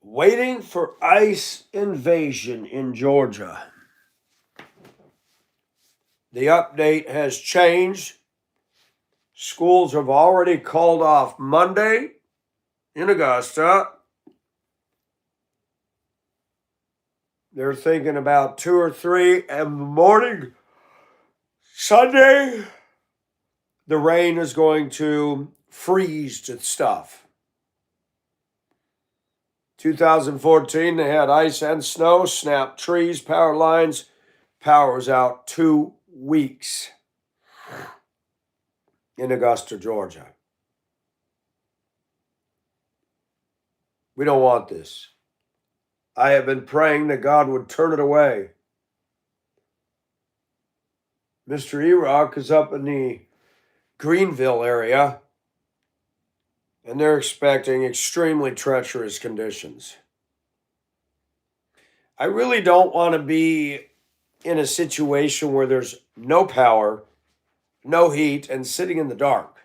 Waiting for ICE invasion in Georgia. The update has changed. Schools have already called off Monday in Augusta. They're thinking about 2 or 3 in the morning. Sunday, the rain is going to freeze to stuff. 2014, they had ice and snow, snapped trees, power lines. Power was out 2 weeks in Augusta, Georgia. We don't want this. I have been praying that God would turn it away. Mr. E-Rock is up in the Greenville area, and they're expecting extremely treacherous conditions. I really don't want to be in a situation where there's no power, no heat, and sitting in the dark.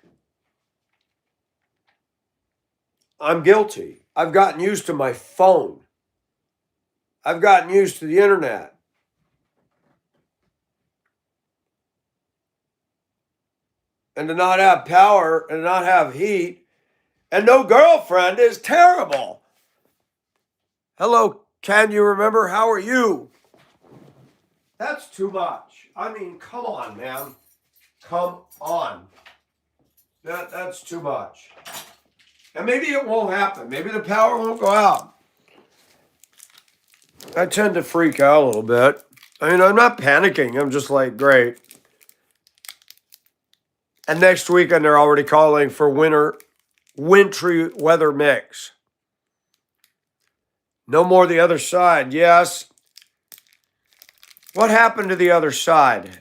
I'm guilty. I've gotten used to my phone. I've gotten used to the internet. And to not have power and not have heat and no girlfriend is terrible. Hello, can you remember? How are you? That's too much. I mean, come on, man. Come on. That's too much. And maybe it won't happen. Maybe the power won't go out. I tend to freak out a little bit. I mean, I'm not panicking. I'm just like, great. And next weekend, they're already calling for wintry weather mix. No more the other side. Yes. What happened to the other side?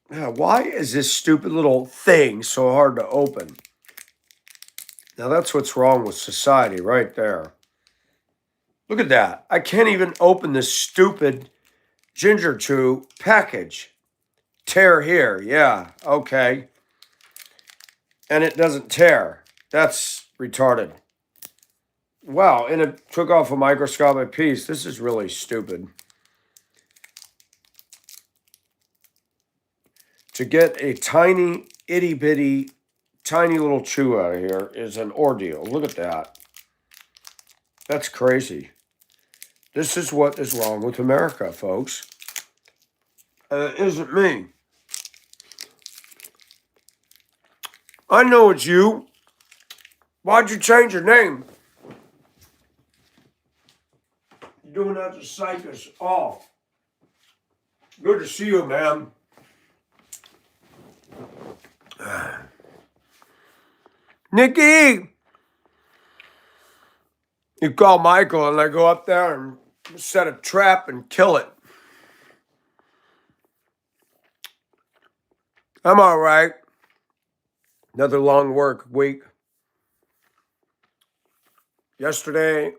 Why is this stupid little thing so hard to open? Now that's what's wrong with society right there. Look at that. I can't even open this stupid Ginger Chew package. Tear here. Yeah, okay. And it doesn't tear. That's retarded. Wow, and it took off a microscopic piece. This is really stupid. To get a tiny, itty-bitty, tiny little chew out of here is an ordeal. Look at that. That's crazy. This is what is wrong with America, folks. It isn't me. I know it's you. Why'd you change your name? You're doing that to psych us off. Good to see you, man. Nikki! You call Michael and I go up there and set a trap and kill it. I'm all right. Another long work week. Yesterday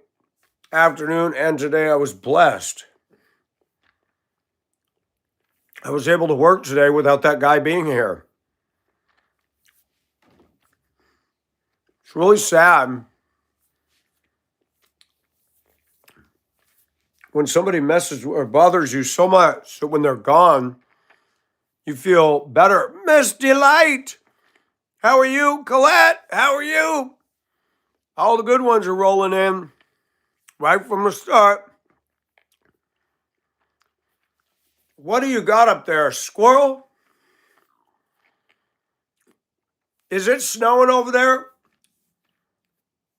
afternoon and today I was blessed. I was able to work today without that guy being here. It's really sad when somebody messes or bothers you so much that when they're gone, you feel better. Miss Delight, how are you? Colette, how are you? All the good ones are rolling in right from the start. What do you got up there, a squirrel? Is it snowing over there?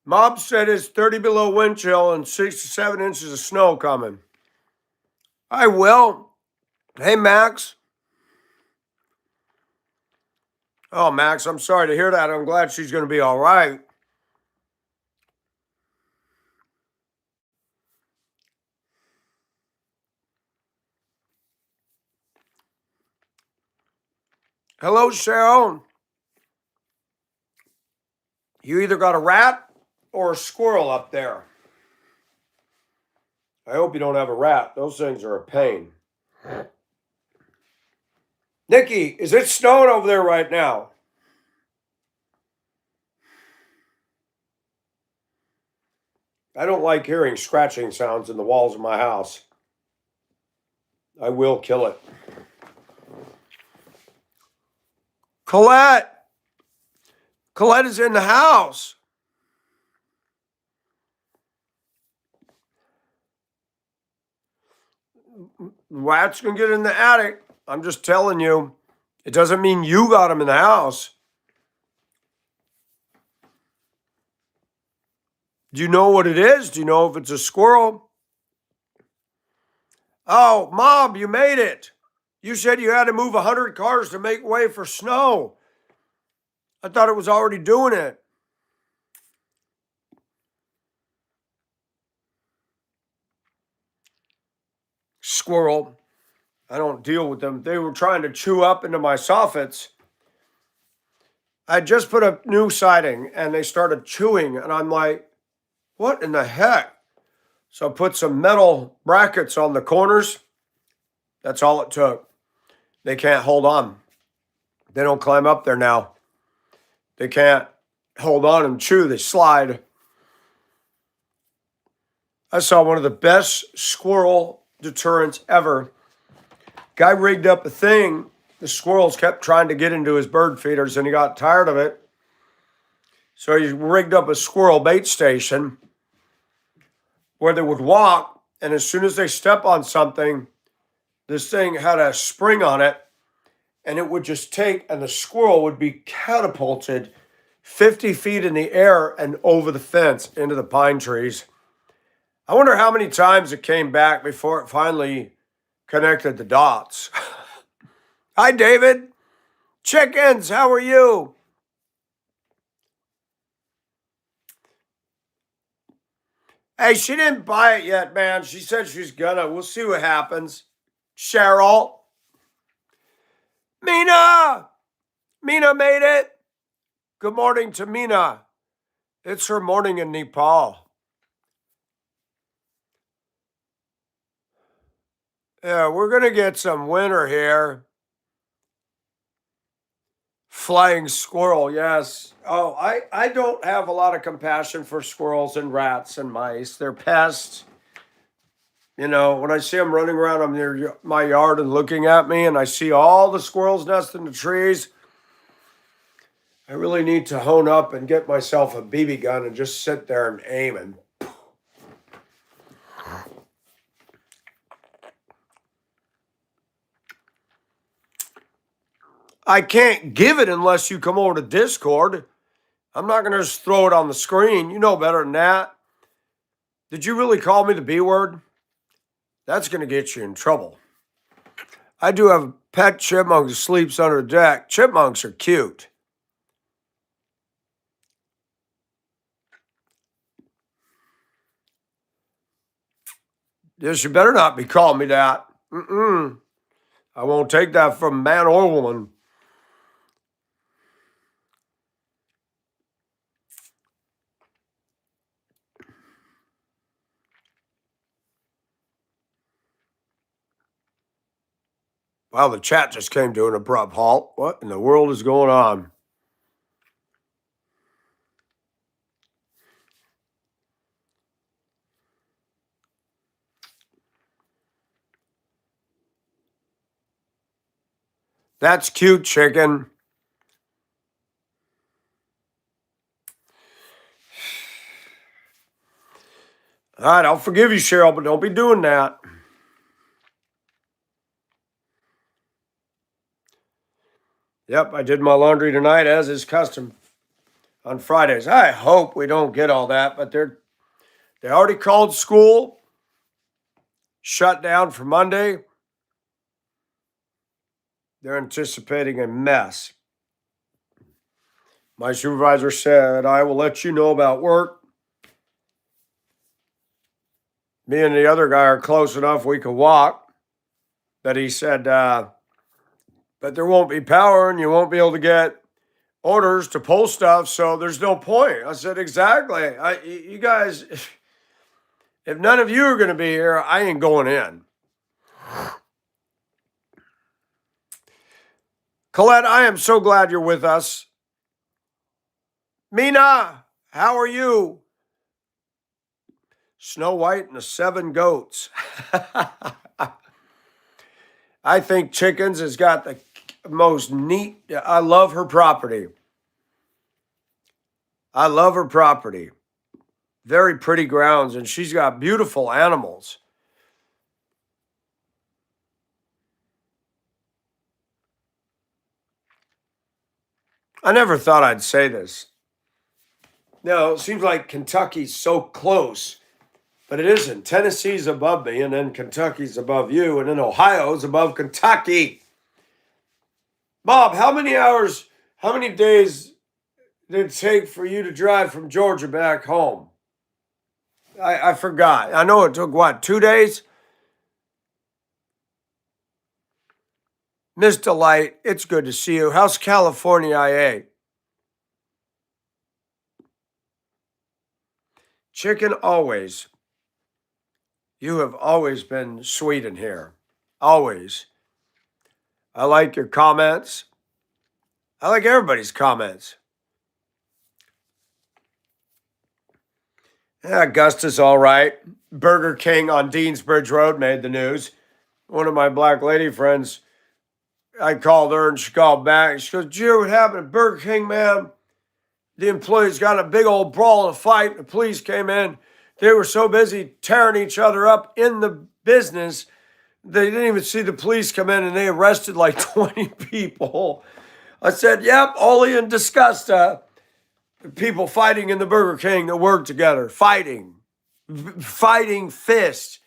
Mob said it's 30 below wind chill and 6 to 7 inches of snow coming. I will. Hey, Max. Oh, Max, I'm sorry to hear that. I'm glad she's going to be all right. Hello, Cheryl. You either got a rat or a squirrel up there. I hope you don't have a rat. Those things are a pain. Nikki, is it snowing over there right now? I don't like hearing scratching sounds in the walls of my house. I will kill it. Colette! Colette is in the house. Rats can get in the attic. I'm just telling you. It doesn't mean you got them in the house. Do you know what it is? Do you know if it's a squirrel? Oh, Mom, you made it. You said you had to move 100 cars to make way for snow. I thought it was already doing it. Squirrel. I don't deal with them. They were trying to chew up into my soffits. I just put a new siding and they started chewing, and I'm like, what in the heck? So I put some metal brackets on the corners. That's all it took. They can't hold on. They don't climb up there now. They can't hold on and chew. They slide. I saw one of the best squirrel deterrents ever. Guy rigged up a thing. The squirrels kept trying to get into his bird feeders and he got tired of it. So he rigged up a squirrel bait station where they would walk, and as soon as they step on something, this thing had a spring on it, and it would just take, and the squirrel would be catapulted 50 feet in the air and over the fence into the pine trees. I wonder how many times it came back before it finally connected the dots. Hi, David. Chickens, how are you? Hey, she didn't buy it yet, man. She said she's gonna. We'll see what happens. Cheryl. Mina! Mina made it. Good morning to Mina. It's her morning in Nepal. Yeah, we're going to get some winter here. Flying squirrel, yes. Oh, I don't have a lot of compassion for squirrels and rats and mice. They're pests. You know, when I see them running around near my yard and looking at me, and I see all the squirrels nesting in the trees, I really need to hone up and get myself a BB gun and just sit there and aim and. I can't give it unless you come over to Discord. I'm not going to just throw it on the screen. You know better than that. Did you really call me the B word? That's going to get you in trouble. I do have a pet chipmunk who sleeps under the deck. Chipmunks are cute. Yes, you better not be calling me that. I won't take that from man or woman. Wow, the chat just came to an abrupt halt. What in the world is going on? That's cute, chicken. All right, I'll forgive you, Cheryl, but don't be doing that. Yep, I did my laundry tonight, as is custom on Fridays. I hope we don't get all that, but they already called school, shut down for Monday. They're anticipating a mess. My supervisor said, I will let you know about work. Me and the other guy are close enough we can walk. But he said, but there won't be power and you won't be able to get orders to pull stuff, so there's no point. I said, exactly. You guys, if none of you are going to be here, I ain't going in. Colette, I am so glad you're with us. Mina, how are you? Snow White and the Seven Goats. I think Chickens has got the most neat. I love her property. I love her property. Very pretty grounds, and she's got beautiful animals. I never thought I'd say this. No, it seems like Kentucky's so close, but it isn't. Tennessee's above me, and then Kentucky's above you, and then Ohio's above Kentucky. Bob, how many hours, how many days did it take for you to drive from Georgia back home? I forgot. I know it took what, 2 days? Miss Delight, it's good to see you. How's California IA? Chicken always. You have always been sweet in here. Always. I like your comments. I like everybody's comments. Yeah, Augusta's all right. Burger King on Deansbridge Road made the news. One of my black lady friends, I called her and she called back. She goes, "Did you hear what happened at Burger King, man? The employees got a big old brawl and a fight. The police came in. They were so busy tearing each other up in the business, they didn't even see the police come in and they arrested like 20 people." I said, "Yep, only in disgust. People fighting in the Burger King that work together, fighting fists.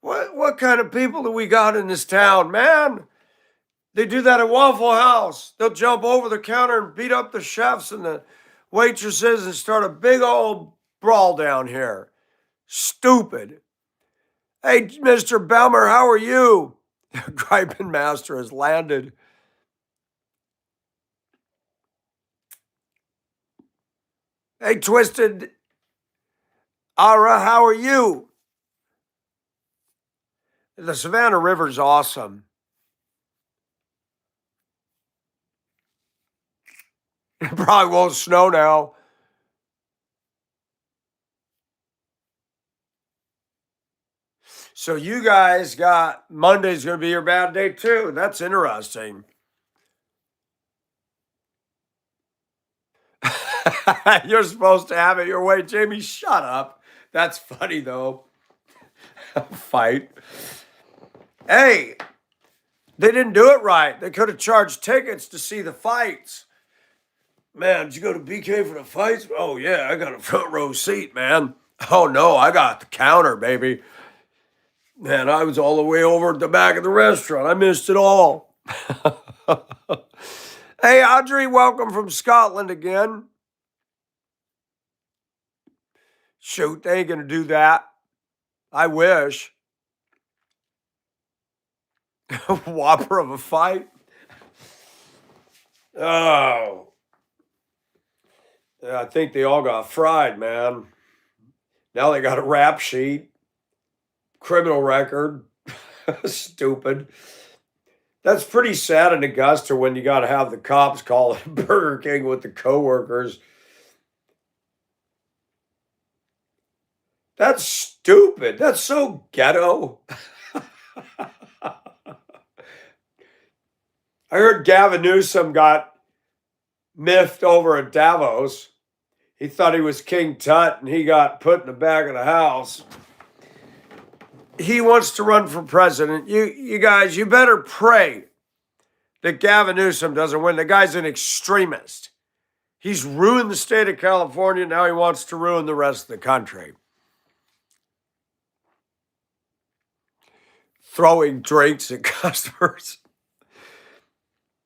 What kind of people do we got in this town, man? They do that at Waffle House. They'll jump over the counter and beat up the chefs and the waitresses and start a big old brawl down here. Stupid. Hey, Mr. Belmer, how are you?" Griping Master has landed. Hey, Twisted Ara, how are you? The Savannah River's awesome. It probably won't snow now. So you guys got Monday's going to be your bad day too. That's interesting. You're supposed to have it your way, Jamie. Shut up. That's funny though. Fight. Hey, they didn't do it right. They could have charged tickets to see the fights. Man, did you go to BK for the fights? Oh yeah, I got a front row seat, man. Oh no, I got the counter, baby. Man, I was all the way over at the back of the restaurant. I missed it all. Hey, Audrey, welcome from Scotland again. Shoot, they ain't gonna do that. I wish. Whopper of a fight. Oh. Yeah, I think they all got fried, man. Now they got a rap sheet, criminal record. Stupid. That's pretty sad in Augusta when you got to have the cops call Burger King with the coworkers. That's stupid. That's so ghetto. I heard Gavin Newsom got miffed over at Davos. He thought he was King Tut and he got put in the back of the house. He wants to run for president. You guys, you better pray that Gavin Newsom doesn't win. The guy's an extremist. He's ruined the state of California. Now he wants to ruin the rest of the country. Throwing drinks at customers.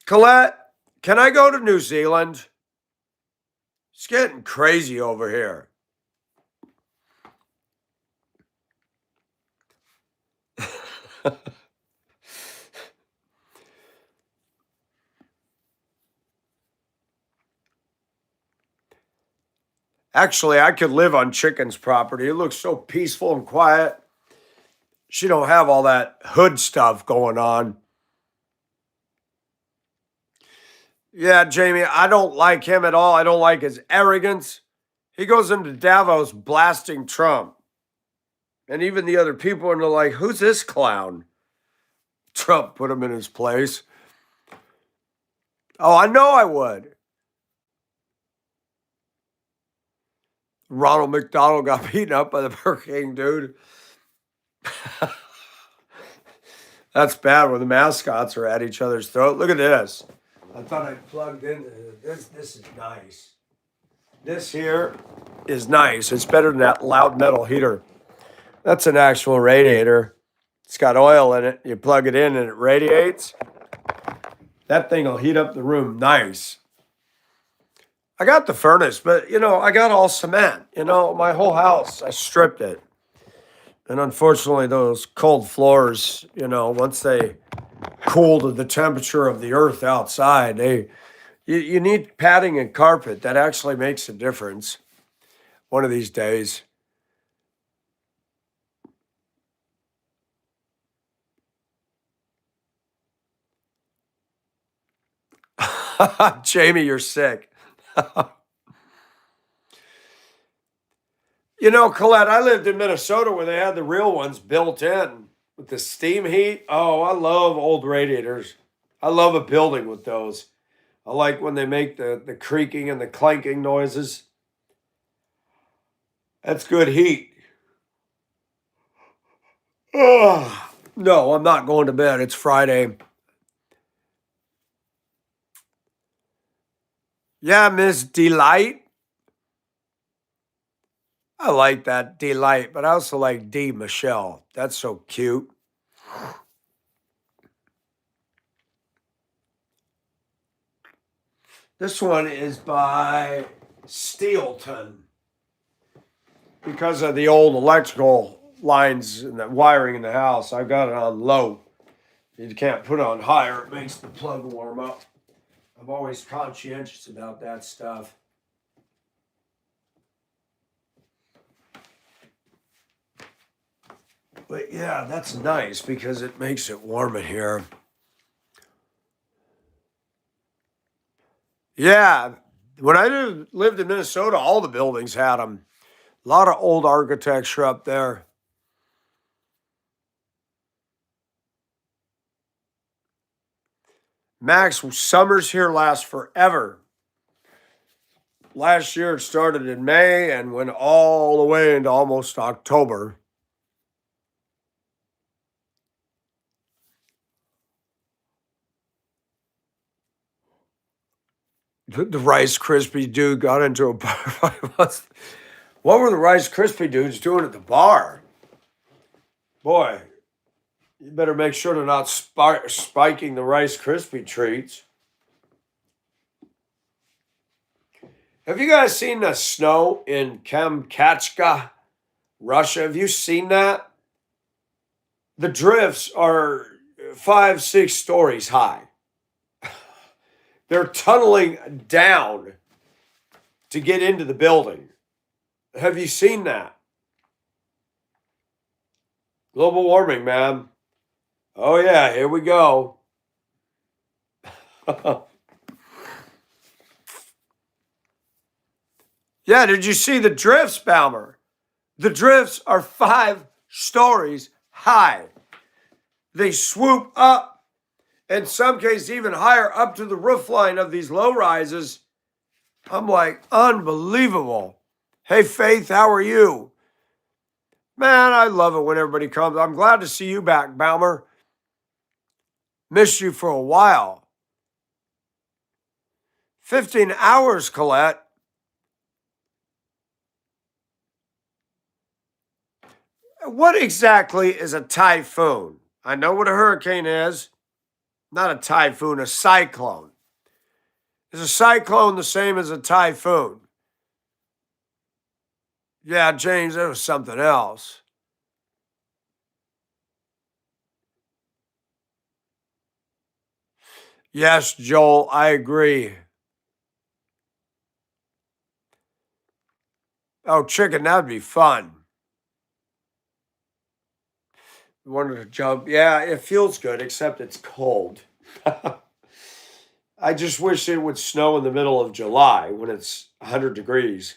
Colette, can I go to New Zealand? It's getting crazy over here. Actually, I could live on Chicken's property. It looks so peaceful and quiet. She don't have all that hood stuff going on. Yeah, Jamie, I don't like him at all. I don't like his arrogance. He goes into Davos blasting Trump. And even the other people, and they're like, who's this clown? Trump put him in his place. Oh, I know I would. Ronald McDonald got beaten up by the Burger King dude. That's bad when the mascots are at each other's throat. Look at this. I thought I plugged in this. This is nice. This here is nice. It's better than that loud metal heater. That's an actual radiator. It's got oil in it. You plug it in and it radiates. That thing will heat up the room nice. I got the furnace, but I got all cement. My whole house, I stripped it. And unfortunately, those cold floors, once they cool to the temperature of the earth outside, you need padding and carpet. That actually makes a difference one of these days. Jamie, you're sick. Colette, I lived in Minnesota where they had the real ones built in with the steam heat. Oh, I love old radiators. I love a building with those. I like when they make the creaking and the clanking noises. That's good heat. Ugh. No, I'm not going to bed. It's Friday. Yeah, Miss Delight. I like that Delight, but I also like D. Michelle. That's so cute. This one is by Steelton. Because of the old electrical lines and the wiring in the house, I've got it on low. You can't put it on higher. It makes the plug warm up. I'm always conscientious about that stuff. But yeah, that's nice because it makes it warm in here. Yeah, when I lived in Minnesota, all the buildings had them. A lot of old architecture up there. Max, summers here last forever. Last year it started in May and went all the way into almost October. The Rice Krispie dude got into a bar. What were the Rice Krispie dudes doing at the bar? Boy, you better make sure they're not spiking the Rice Krispie treats. Have you guys seen the snow in Kamchatka, Russia? Have you seen that? The drifts are 5, 6 stories high. They're tunneling down to get into the building. Have you seen that? Global warming, man. Oh, yeah, here we go. Yeah, did you see the drifts, Balmer? The drifts are 5 stories high. They swoop up, in some cases even higher, up to the roof line of these low rises. I'm like, unbelievable. Hey, Faith, how are you? Man, I love it when everybody comes. I'm glad to see you back, Balmer. Missed you for a while. 15 hours, Colette. What exactly is a typhoon? I know what a hurricane is. Not a typhoon, a cyclone. Is a cyclone the same as a typhoon? Yeah, James, it was something else. Yes, Joel, I agree. Oh, chicken, that'd be fun. Wanted to jump. Yeah, it feels good, except it's cold. I just wish it would snow in the middle of July when it's 100 degrees.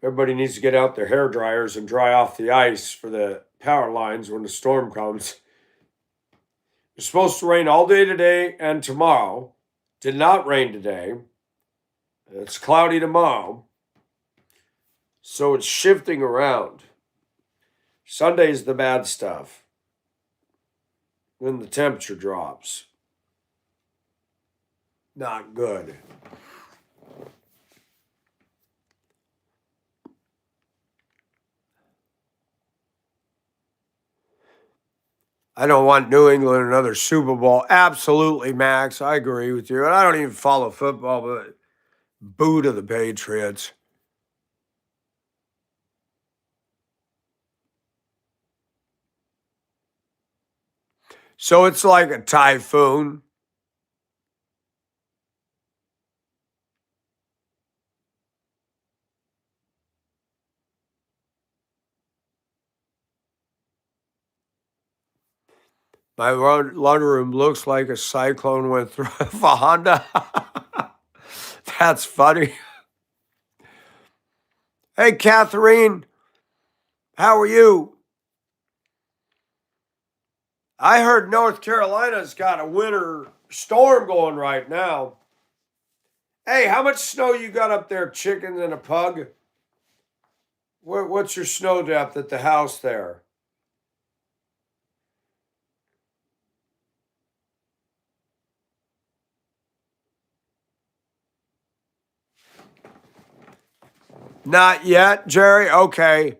Everybody needs to get out their hair dryers and dry off the ice for the power lines when the storm comes. It's supposed to rain all day today and tomorrow. Did not rain today. It's cloudy tomorrow. So it's shifting around. Sunday's the bad stuff. Then the temperature drops. Not good. I don't want New England another Super Bowl. Absolutely, Max. I agree with you. And I don't even follow football, but boo to the Patriots. So it's like a typhoon. My laundry room looks like a cyclone went through a Honda. That's funny. Hey, Catherine, how are you? I heard North Carolina's got a winter storm going right now. Hey, how much snow you got up there, chickens and a pug? What's your snow depth at the house there? Not yet, Jerry? Okay.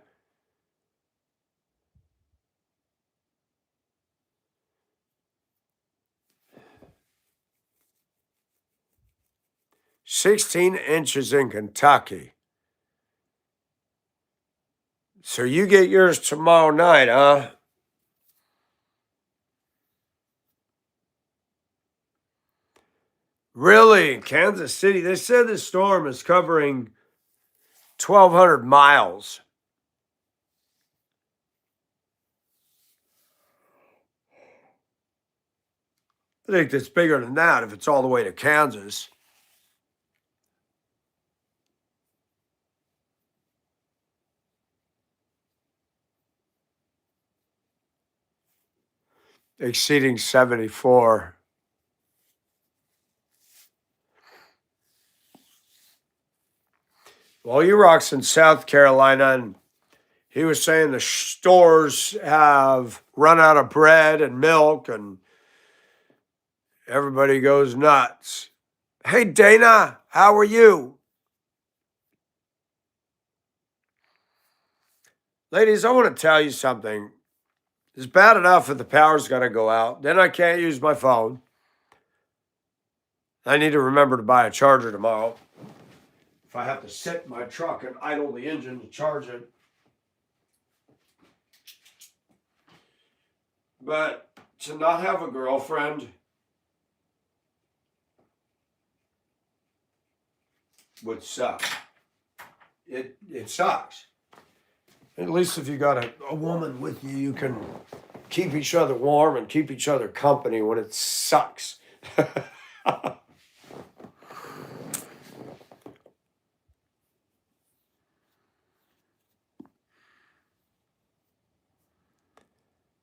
"16 inches in Kentucky." So you get yours tomorrow night, huh? Really? Kansas City? They said the storm is covering 1,200 miles. I think that's bigger than that if it's all the way to Kansas. Exceeding 74. Well, E-Rock's in South Carolina, and he was saying the stores have run out of bread and milk, and everybody goes nuts. Hey, Dana, how are you? Ladies, I want to tell you something. It's bad enough if the power's going to go out. Then I can't use my phone. I need to remember to buy a charger tomorrow. If I have to sit in my truck and idle the engine to charge it. But to not have a girlfriend would suck. It sucks. At least if you got a woman with you, you can keep each other warm and keep each other company when it sucks.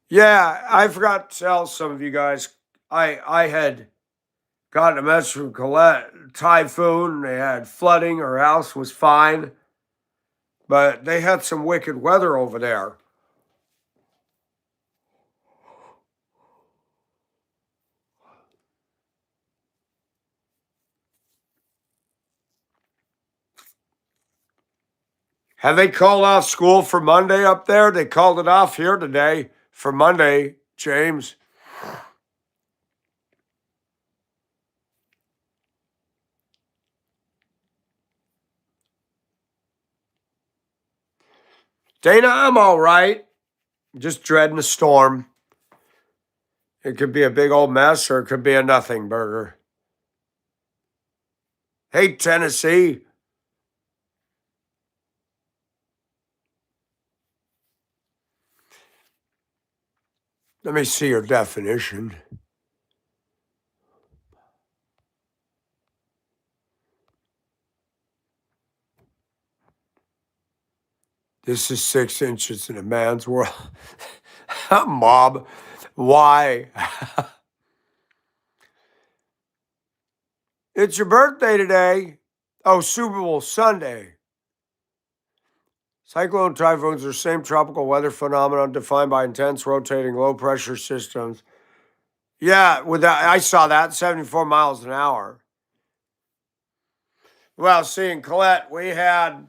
Yeah, I forgot to tell some of you guys. I had gotten a message from Colette. Typhoon. They had flooding. Her house was fine, but they had some wicked weather over there. Have they called off school for Monday up there? They called it off here today for Monday, James. Dana, I'm all right. Just dreading a storm. It could be a big old mess or it could be a nothing burger. Hey, Tennessee. Let me see your definition. This is 6 inches in a man's world. Mob, why? It's your birthday today. Oh, Super Bowl Sunday. Cyclone typhoons are the same tropical weather phenomenon defined by intense rotating low pressure systems. Yeah, with that, I saw that 74 miles an hour. Well, seeing Colette, we had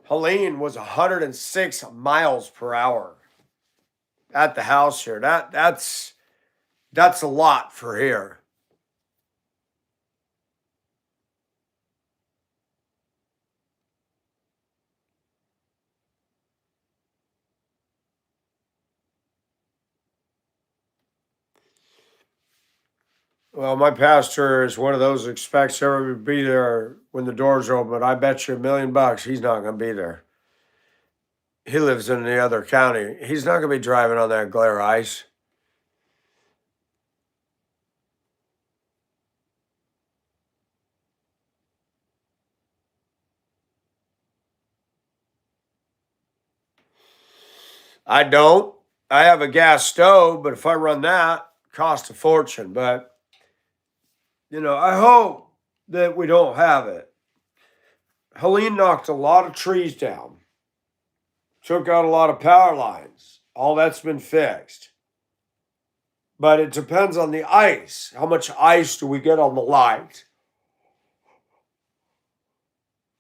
Helene was 106 miles per hour at the house here. That's a lot for here. Well, my pastor is one of those that expects everybody to be there when the doors open, but I bet you $1,000,000 he's not going to be there. He lives in the other county. He's not going to be driving on that glare ice. I don't. I have a gas stove, but if I run that, it costs a fortune. But I hope that we don't have it. Helene knocked a lot of trees down, took out a lot of power lines. All that's been fixed. But it depends on the ice. How much ice do we get on the light?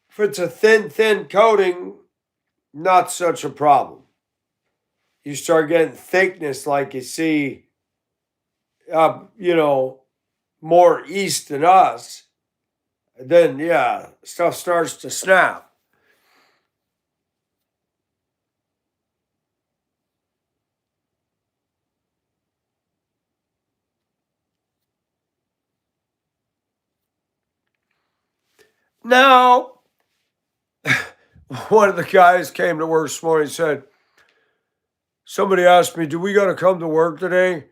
If it's a thin coating, not such a problem. You start getting thickness like you see, more east than us, then yeah, stuff starts to snap. Now, one of the guys came to work this morning and said, somebody asked me, do we got to come to work today?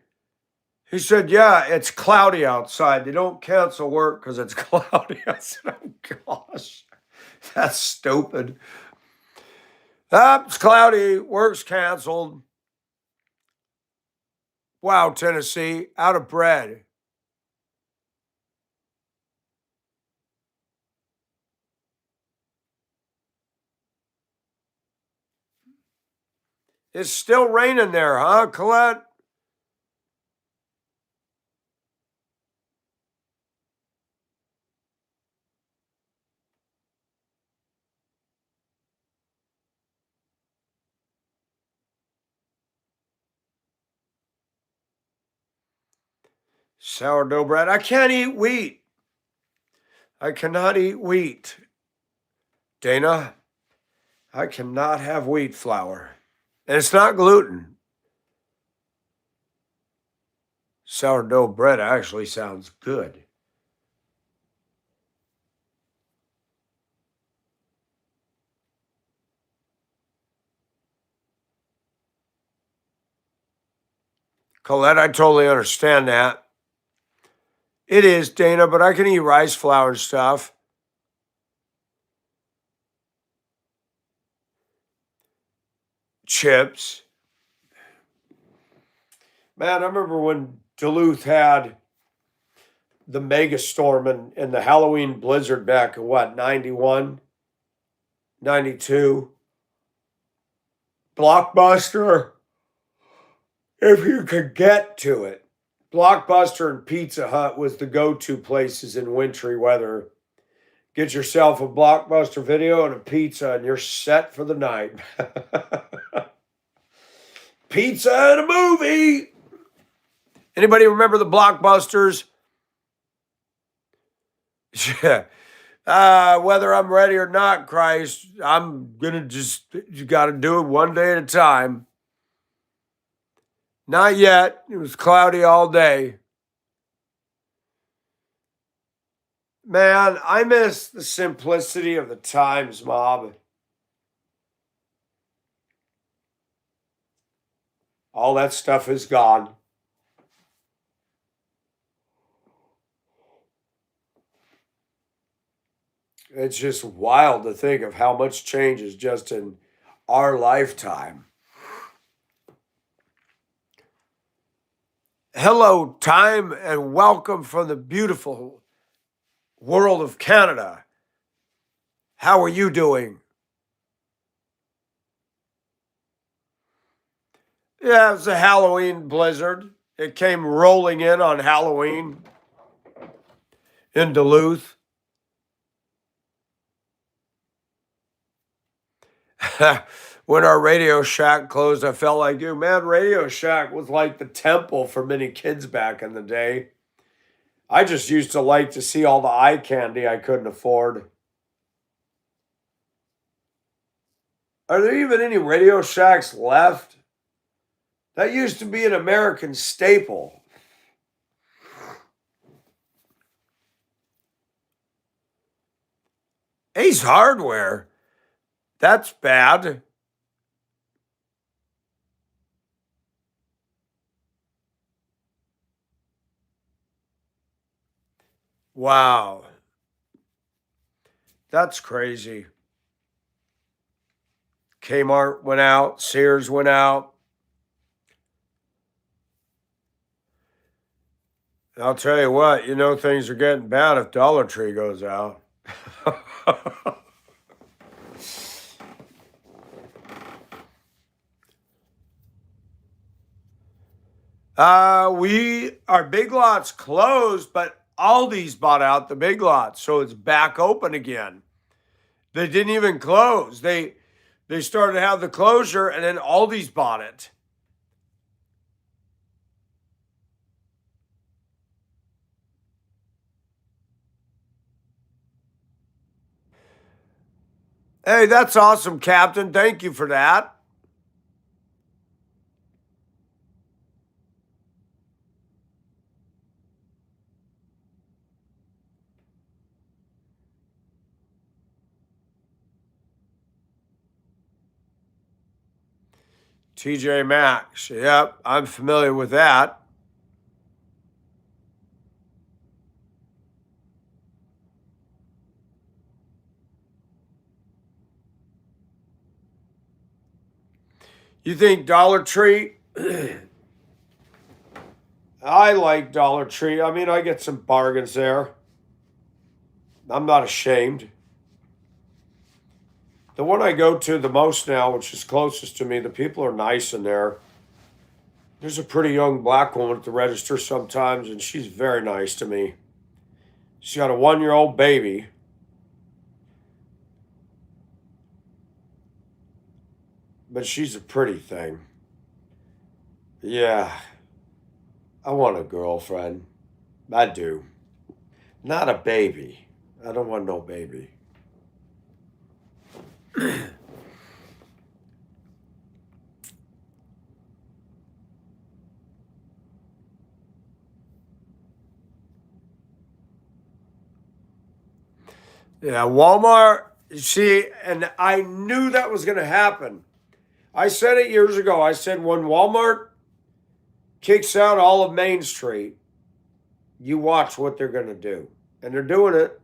He said, yeah, it's cloudy outside. They don't cancel work because it's cloudy. I said, oh gosh, that's stupid. It's cloudy, work's canceled. Wow, Tennessee, out of bread. It's still raining there, huh, Colette? Sourdough bread. I can't eat wheat. I cannot eat wheat. Dana, I cannot have wheat flour. And it's not gluten. Sourdough bread actually sounds good. Colette, I totally understand that. It is, Dana, but I can eat rice flour and stuff. Chips. Man, I remember when Duluth had the mega storm and the Halloween blizzard back in 91, 92. Blockbuster, if you could get to it. Blockbuster and Pizza Hut was the go-to places in wintry weather. Get yourself a Blockbuster video and a pizza, and you're set for the night. Pizza and a movie. Anybody remember the Blockbusters? Yeah. Whether I'm ready or not, Christ, I'm gonna you got to do it one day at a time. Not yet. It was cloudy all day. Man, I miss the simplicity of the times, mob. All that stuff is gone. It's just wild to think of how much changes just in our lifetime. Hello, time, and welcome from the beautiful world of Canada. How are you doing? Yeah, it was a Halloween blizzard. It came rolling in on Halloween in Duluth. When our Radio Shack closed, I felt like you. Man, Radio Shack was like the temple for many kids back in the day. I just used to like to see all the eye candy I couldn't afford. Are there even any Radio Shacks left? That used to be an American staple. Ace Hardware? That's bad. Wow. That's crazy. Kmart went out, Sears went out. I'll tell you what, things are getting bad if Dollar Tree goes out. Our Big Lots closed, but Aldi's bought out the Big Lots, so it's back open again. They didn't even close. They started to have the closure, and then Aldi's bought it. Hey, that's awesome, Captain. Thank you for that. TJ Maxx. Yep, I'm familiar with that. You think Dollar Tree? I like Dollar Tree. I mean, I get some bargains there. I'm not ashamed. The one I go to the most now, which is closest to me, the people are nice in there. There's a pretty young black woman at the register sometimes, and she's very nice to me. She's got a 1-year-old baby. But she's a pretty thing. Yeah, I want a girlfriend. I do. Not a baby. I don't want no baby. Yeah, Walmart, see, and I knew that was going to happen. I said it years ago. I said when Walmart kicks out all of Main Street, you watch what they're going to do. And they're doing it.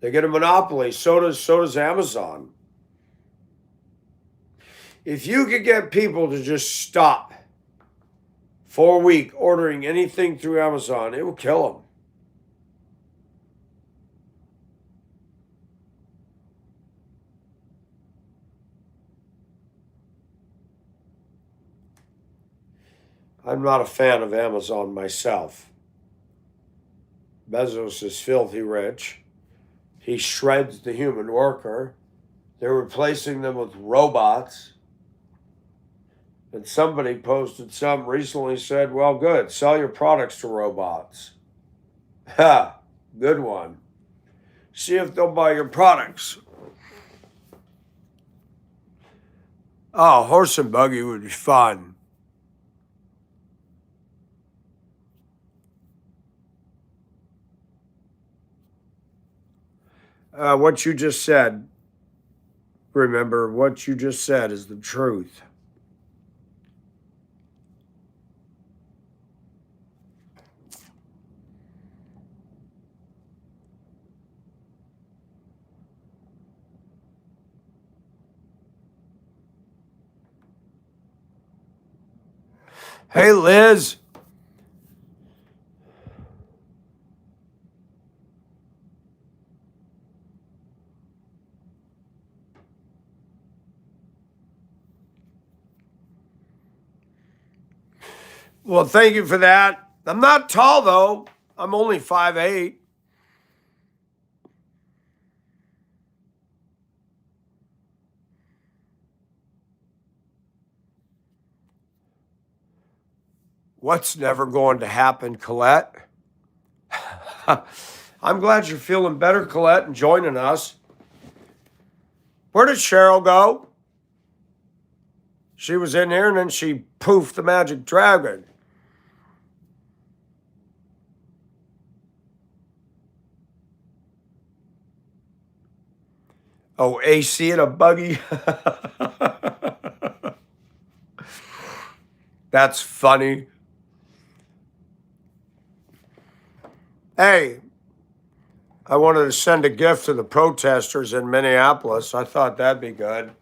They get a monopoly. So does Amazon. If you could get people to just stop for a week ordering anything through Amazon, it will kill them. I'm not a fan of Amazon myself. Bezos is filthy rich. He shreds the human worker. They're replacing them with robots. And somebody posted something recently, said, well, good, sell your products to robots. Ha, good one. See if they'll buy your products. Oh, horse and buggy would be fun. What you just said, remember, what you just said is the truth. Hey, Liz. Well, thank you for that. I'm not tall, though. I'm only 5'8". What's never going to happen, Colette? I'm glad you're feeling better, Colette, and joining us. Where did Cheryl go? She was in here and then she poofed the magic dragon. Oh, AC in a buggy? That's funny. Hey, I wanted to send a gift to the protesters in Minneapolis. I thought that'd be good.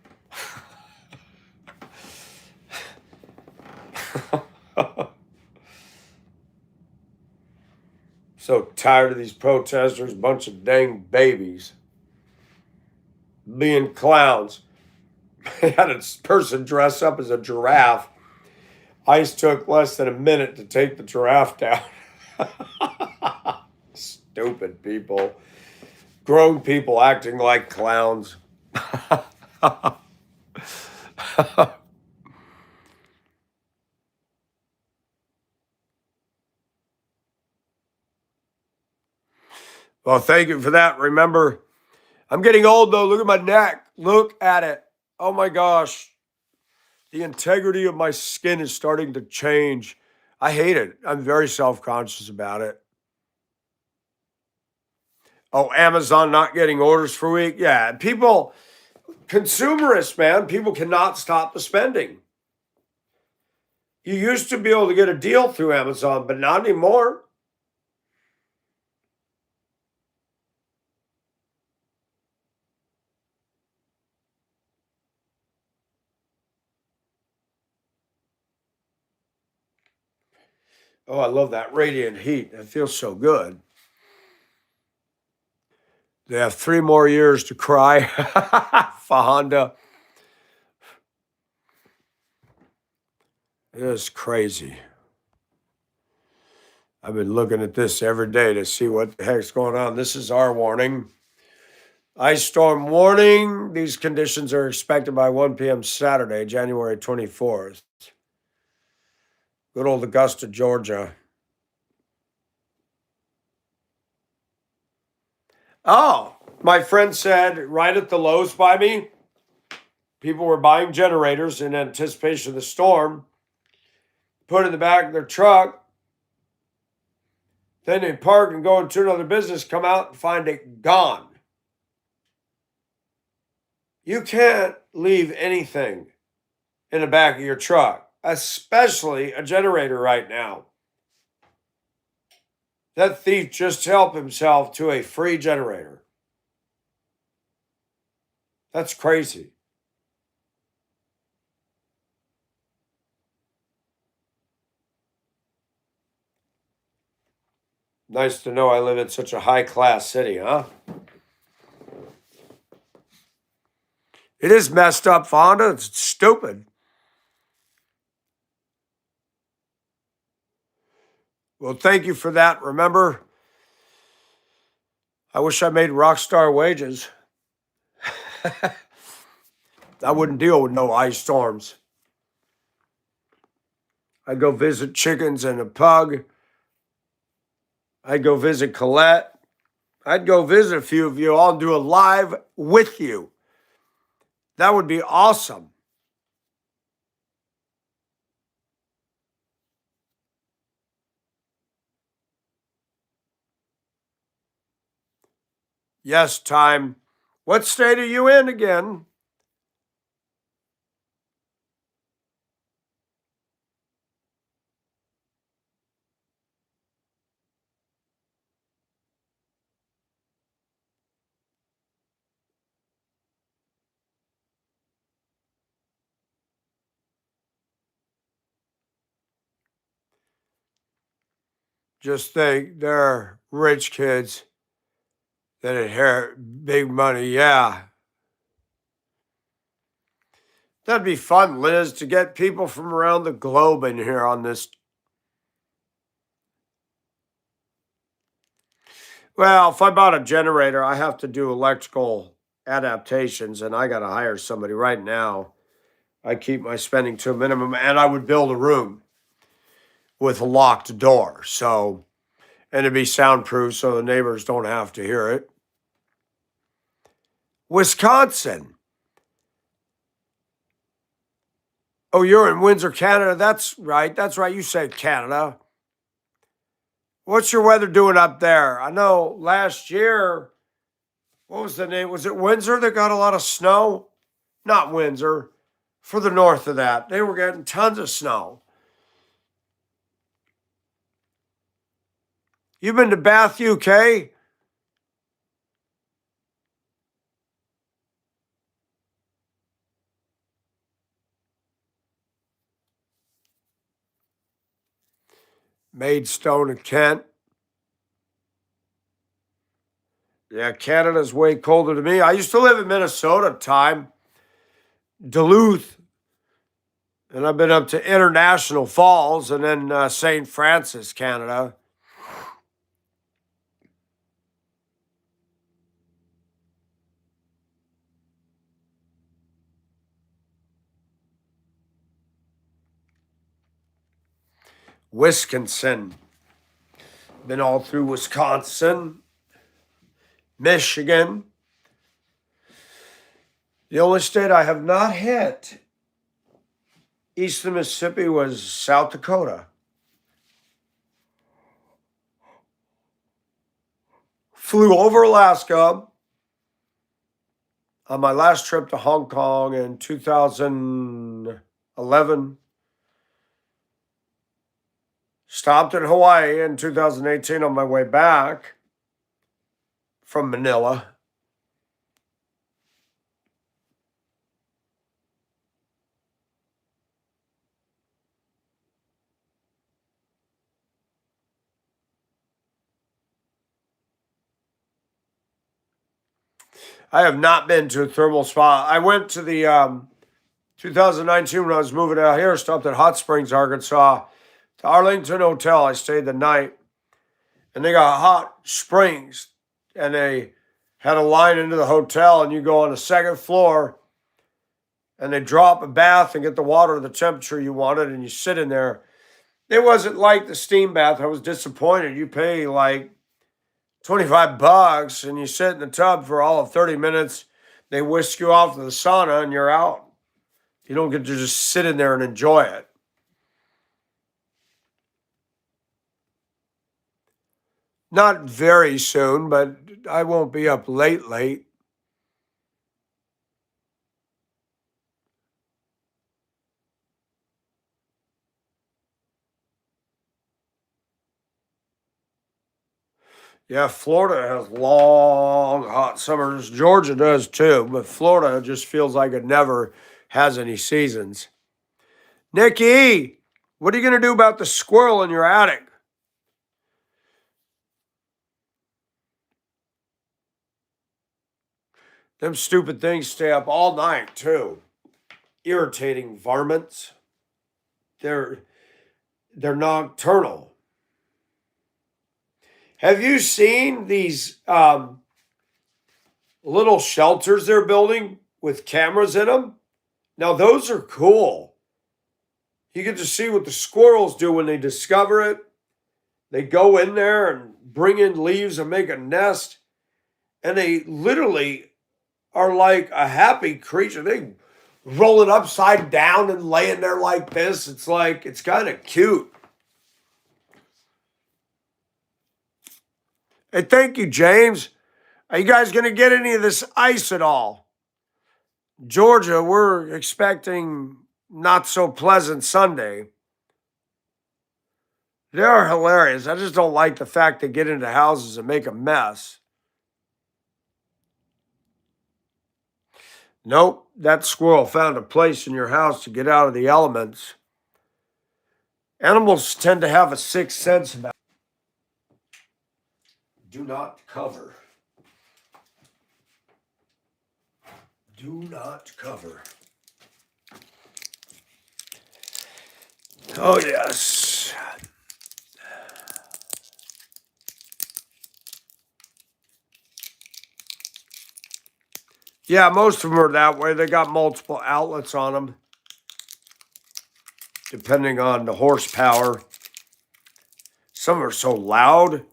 So tired of these protesters, bunch of dang babies being clowns. They had a person dress up as a giraffe. ICE took less than a minute to take the giraffe down. Stupid people. Grown people acting like clowns. Well, thank you for that. Remember, I'm getting old though. Look at my neck. Look at it. Oh my gosh. The integrity of my skin is starting to change. I hate it. I'm very self conscious about it. Oh, Amazon not getting orders for a week. Yeah, people, consumerists, man, people cannot stop the spending. You used to be able to get a deal through Amazon, but not anymore. Oh, I love that radiant heat. That feels so good. They have 3 more years to cry for Honda. It is crazy. I've been looking at this every day to see what the heck's going on. This is our warning. Ice storm warning. These conditions are expected by 1 p.m. Saturday, January 24th. Good old Augusta, Georgia. Oh, my friend said right at the Lowe's by me, people were buying generators in anticipation of the storm, put it in the back of their truck. Then they park and go into another business, come out and find it gone. You can't leave anything in the back of your truck, especially a generator right now. That thief just helped himself to a free generator. That's crazy. Nice to know I live in such a high class city, huh? It is messed up, Fonda. It's stupid. Well, thank you for that. Remember, I wish I made rock star wages. I wouldn't deal with no ice storms. I'd go visit chickens and a pug. I'd go visit Colette. I'd go visit a few of you. I'll do a live with you. That would be awesome. Yes, time. What state are you in again? Just think they're rich kids that inherit big money. Yeah. That'd be fun, Liz, to get people from around the globe in here on this. Well, if I bought a generator, I have to do electrical adaptations, and I got to hire somebody right now. I keep my spending to a minimum, and I would build a room with a locked door. So, and it'd be soundproof so the neighbors don't have to hear it. Wisconsin. Oh, you're in Windsor, Canada. That's right. That's right. You said Canada. What's your weather doing up there? I know last year, what was the name? Was it Windsor that got a lot of snow? Not Windsor. Further north of that, they were getting tons of snow. You've been to Bath, UK? Maidstone of Kent. Yeah, Canada's way colder to me. I used to live in Minnesota at the time, Duluth, and I've been up to International Falls and then St. Francis, Canada. Wisconsin. Been all through Wisconsin, Michigan. The only state I have not hit east of Mississippi was South Dakota. Flew over Alaska on my last trip to Hong Kong in 2011. Stopped in Hawaii in 2018 on my way back from Manila. I have not been to a thermal spa. I went to the 2019 when I was moving out here, stopped at Hot Springs, Arkansas, to Arlington Hotel. I stayed the night, and they got hot springs, and they had a line into the hotel, and you go on the second floor, and they drop a bath and get the water to the temperature you wanted, and you sit in there. It wasn't like the steam bath. I was disappointed. You pay like $25 and you sit in the tub for all of 30 minutes. They whisk you off to the sauna and you're out. You don't get to just sit in there and enjoy it. Not very soon, but I won't be up late. Yeah, Florida has long, hot summers. Georgia does too, but Florida just feels like it never has any seasons. Nikki, what are you going to do about the squirrel in your attic? Them stupid things stay up all night too. Irritating varmints. They're nocturnal. Have you seen these little shelters they're building with cameras in them? Now those are cool. You get to see what the squirrels do when they discover it. They go in there and bring in leaves and make a nest, and they literally are like a happy creature. They roll it upside down and lay in there like this. It's like, it's kind of cute. Hey, thank you, James. Are you guys going to get any of this ice at all? Georgia, we're expecting not so pleasant Sunday. They are hilarious. I just don't like the fact they get into houses and make a mess. Nope, that squirrel found a place in your house to get out of the elements. Animals tend to have a sixth sense about it. Do not cover. Do not cover. Oh, yes. Yeah, most of them are that way. They got multiple outlets on them, depending on the horsepower. Some are so loud.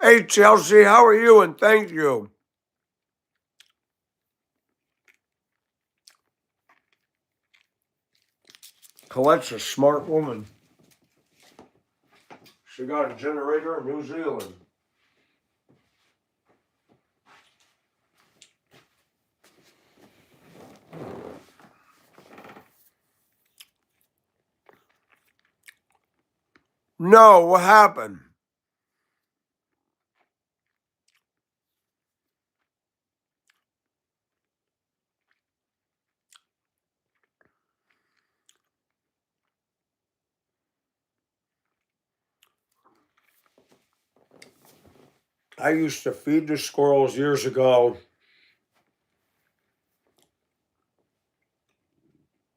Hey, Chelsea, how are you? And thank you. Colette's a smart woman. She got a generator in New Zealand. No, what happened? I used to feed the squirrels years ago.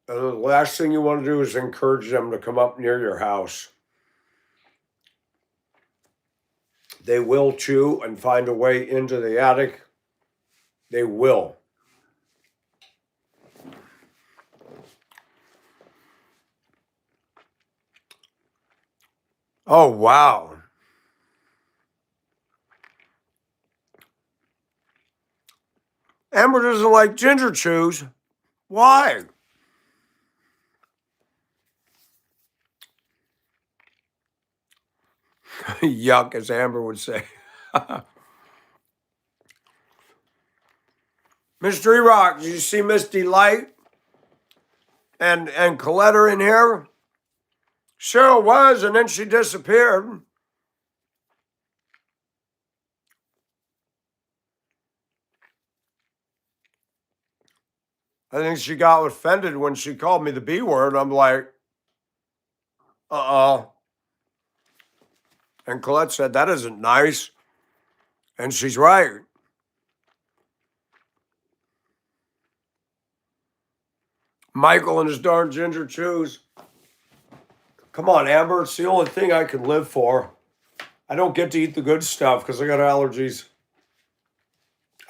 And the last thing you want to do is encourage them to come up near your house. They will chew and find a way into the attic. They will. Oh, wow. Amber doesn't like ginger chews. Why? Yuck, as Amber would say. Mystery Rock, did you see Miss Delight and Colette are in here? Cheryl was, and then she disappeared. I think she got offended when she called me the B word. I'm like, uh-uh. And Colette said, that isn't nice. And she's right. Michael and his darn ginger chews. Come on, Amber. It's the only thing I can live for. I don't get to eat the good stuff because I got allergies.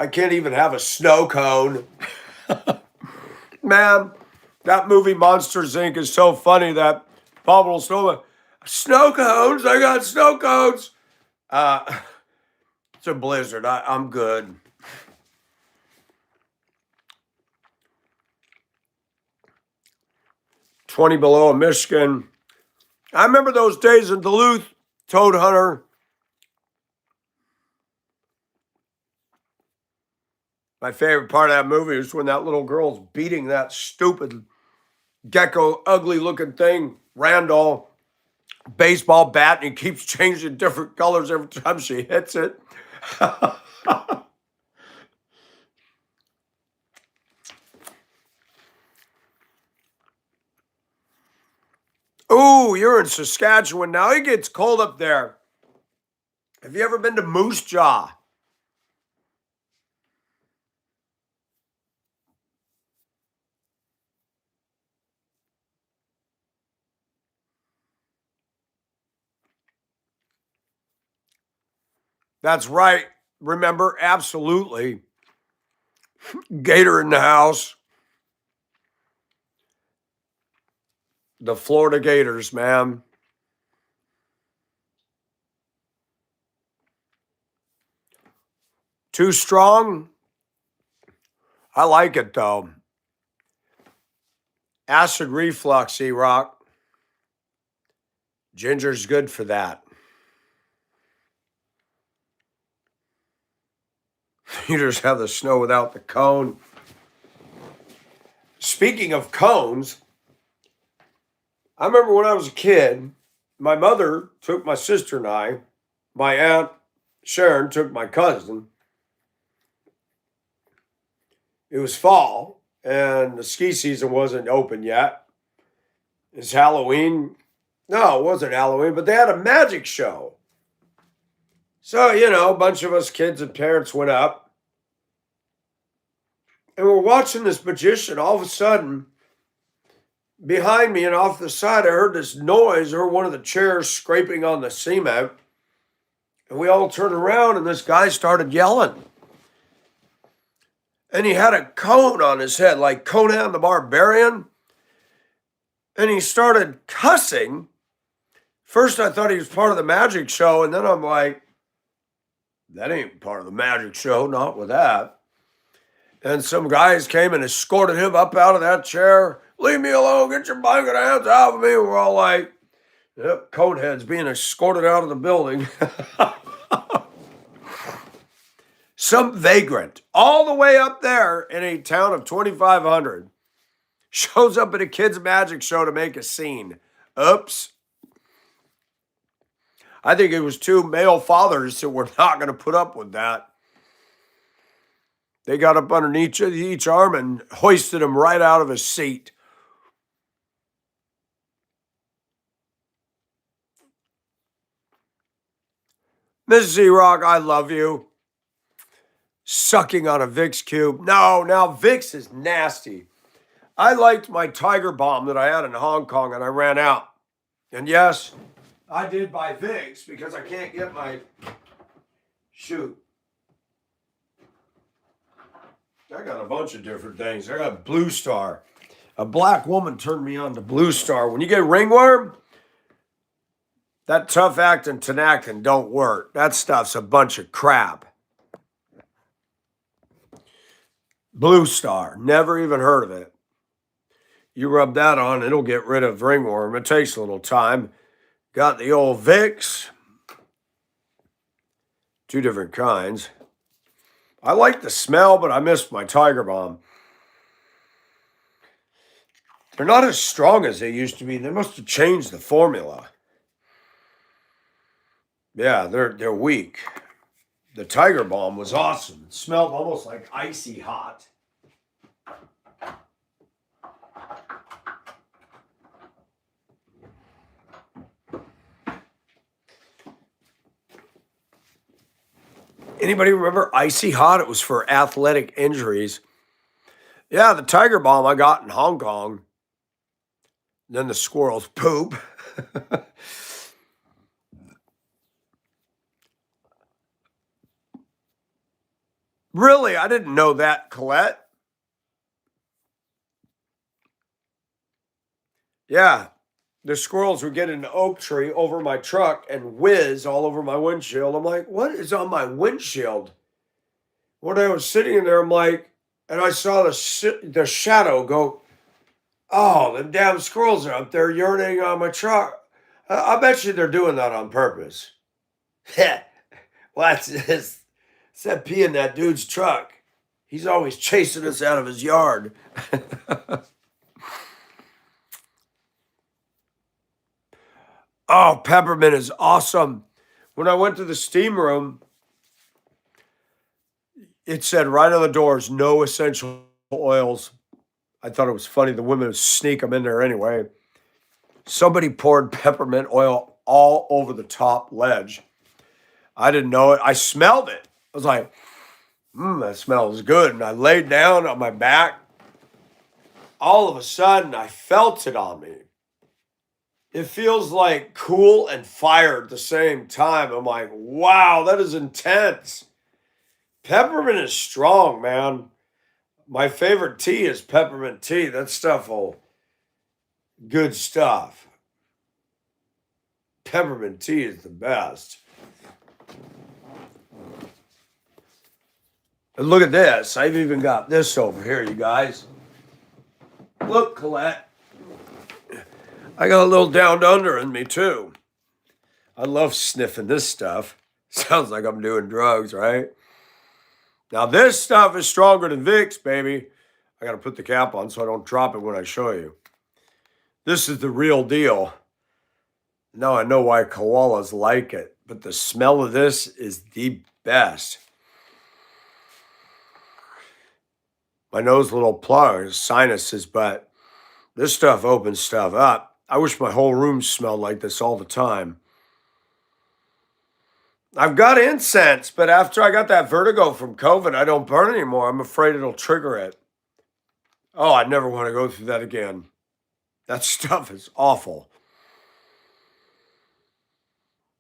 I can't even have a snow cone. Man, that movie Monsters, Inc. is so funny that Pablo Snowman, snow cones, I got snow cones. It's a blizzard. I'm good. $20 below in Michigan. I remember those days in Duluth, Toad Hunter. My favorite part of that movie is when that little girl's beating that stupid gecko, ugly looking thing, Randall, baseball bat, and he keeps changing different colors every time she hits it. Ooh, you're in Saskatchewan now. It gets cold up there. Have you ever been to Moose Jaw? That's right. Remember, absolutely. Gator in the house. The Florida Gators, man. Too strong? I like it though. Acid reflux, E-Rock. Ginger's good for that. You just have the snow without the cone. Speaking of cones, I remember when I was a kid, my mother took my sister and I, my aunt Sharon took my cousin. It was fall and the ski season wasn't open yet. Is Halloween? No, it wasn't Halloween, but they had a magic show. So, a bunch of us kids and parents went up and we're watching this magician. All of a sudden, behind me and off the side, I heard this noise. I heard one of the chairs scraping on the cement. And we all turned around and this guy started yelling. And he had a cone on his head, like Conan the Barbarian. And he started cussing. First, I thought he was part of the magic show. And then I'm like, that ain't part of the magic show, not with that. And some guys came and escorted him up out of that chair. Leave me alone, get your blanket hands off of me. We're all like, yep, coneheads being escorted out of the building. Some vagrant all the way up there in a town of 2,500 shows up at a kid's magic show to make a scene. Oops. I think it was two male fathers that were not going to put up with that. They got up underneath each arm and hoisted him right out of his seat. Mrs. Z-Rock, I love you. Sucking on a Vicks cube. No, now Vicks is nasty. I liked my Tiger Balm that I had in Hong Kong and I ran out. And yes, I did buy Vicks because I can't get my... Shoot. I got a bunch of different things. I got Blue Star. A black woman turned me on to Blue Star. When you get ringworm, that tough actin Tinactin don't work. That stuff's a bunch of crap. Blue Star. Never even heard of it. You rub that on, it'll get rid of ringworm. It takes a little time. Got the old Vicks. 2 different kinds. I like the smell, but I missed my Tiger Balm. They're not as strong as they used to be. They must have changed the formula. Yeah, they're weak. The Tiger Balm was awesome. It smelled almost like icy hot. Anybody remember Icy Hot? It was for athletic injuries. Yeah, the Tiger Balm I got in Hong Kong. Then the squirrels poop. Really? I didn't know that, Colette. Yeah. The squirrels would get in the oak tree over my truck and whiz all over my windshield. I'm like, what is on my windshield? When I was sitting in there, I'm like, and I saw the shadow go, oh, the damn squirrels are up there urinating on my truck. I bet you they're doing that on purpose. What's this? It's that pee in that dude's truck. He's always chasing us out of his yard. Oh, peppermint is awesome. When I went to the steam room, it said right on the doors, no essential oils. I thought it was funny. The women would sneak them in there anyway. Somebody poured peppermint oil all over the top ledge. I didn't know it. I smelled it. I was like, that smells good. And I laid down on my back. All of a sudden, I felt it on me. It feels like cool and fire at the same time. I'm like, wow, that is intense. Peppermint is strong, man. My favorite tea is peppermint tea. That stuff good stuff. Peppermint tea is the best. And look at this. I've even got this over here, you guys. Look, Colette. I got a little down under in me, too. I love sniffing this stuff. Sounds like I'm doing drugs, right? Now, this stuff is stronger than Vicks, baby. I got to put the cap on so I don't drop it when I show you. This is the real deal. Now I know why koalas like it, but the smell of this is the best. My nose a little plugged, sinuses, but this stuff opens stuff up. I wish my whole room smelled like this all the time. I've got incense, but after I got that vertigo from COVID, I don't burn anymore. I'm afraid it'll trigger it. Oh, I never want to go through that again. That stuff is awful.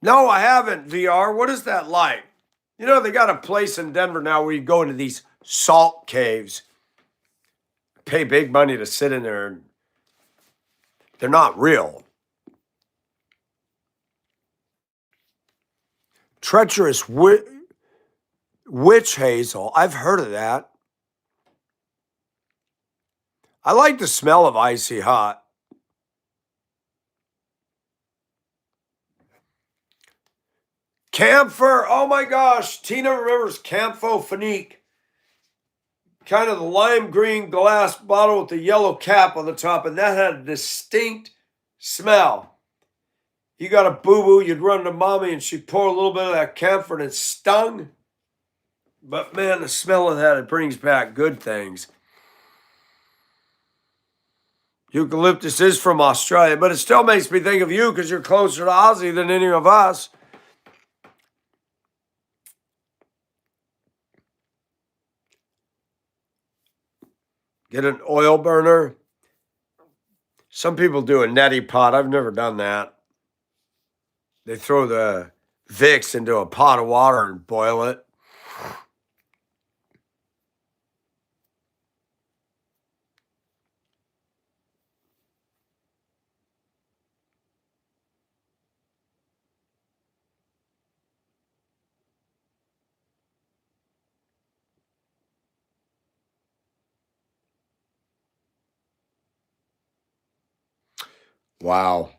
No, I haven't, VR. What is that like? You know, they got a place in Denver now where you go into these salt caves, pay big money to sit in there. They're not real. Treacherous witch hazel. I've heard of that. I like the smell of icy hot. Camphor. Oh my gosh. Tina remembers Campho-Phenique. Kind of the lime green glass bottle with the yellow cap on the top, and that had a distinct smell. You got a boo-boo, you'd run to mommy and she'd pour a little bit of that camphor and it stung. But man, the smell of that, it brings back good things. Eucalyptus is from Australia, but it still makes me think of you because you're closer to Aussie than any of us. Get an oil burner. Some people do a neti pot. I've never done that. They throw the Vicks into a pot of water and boil it. Wow.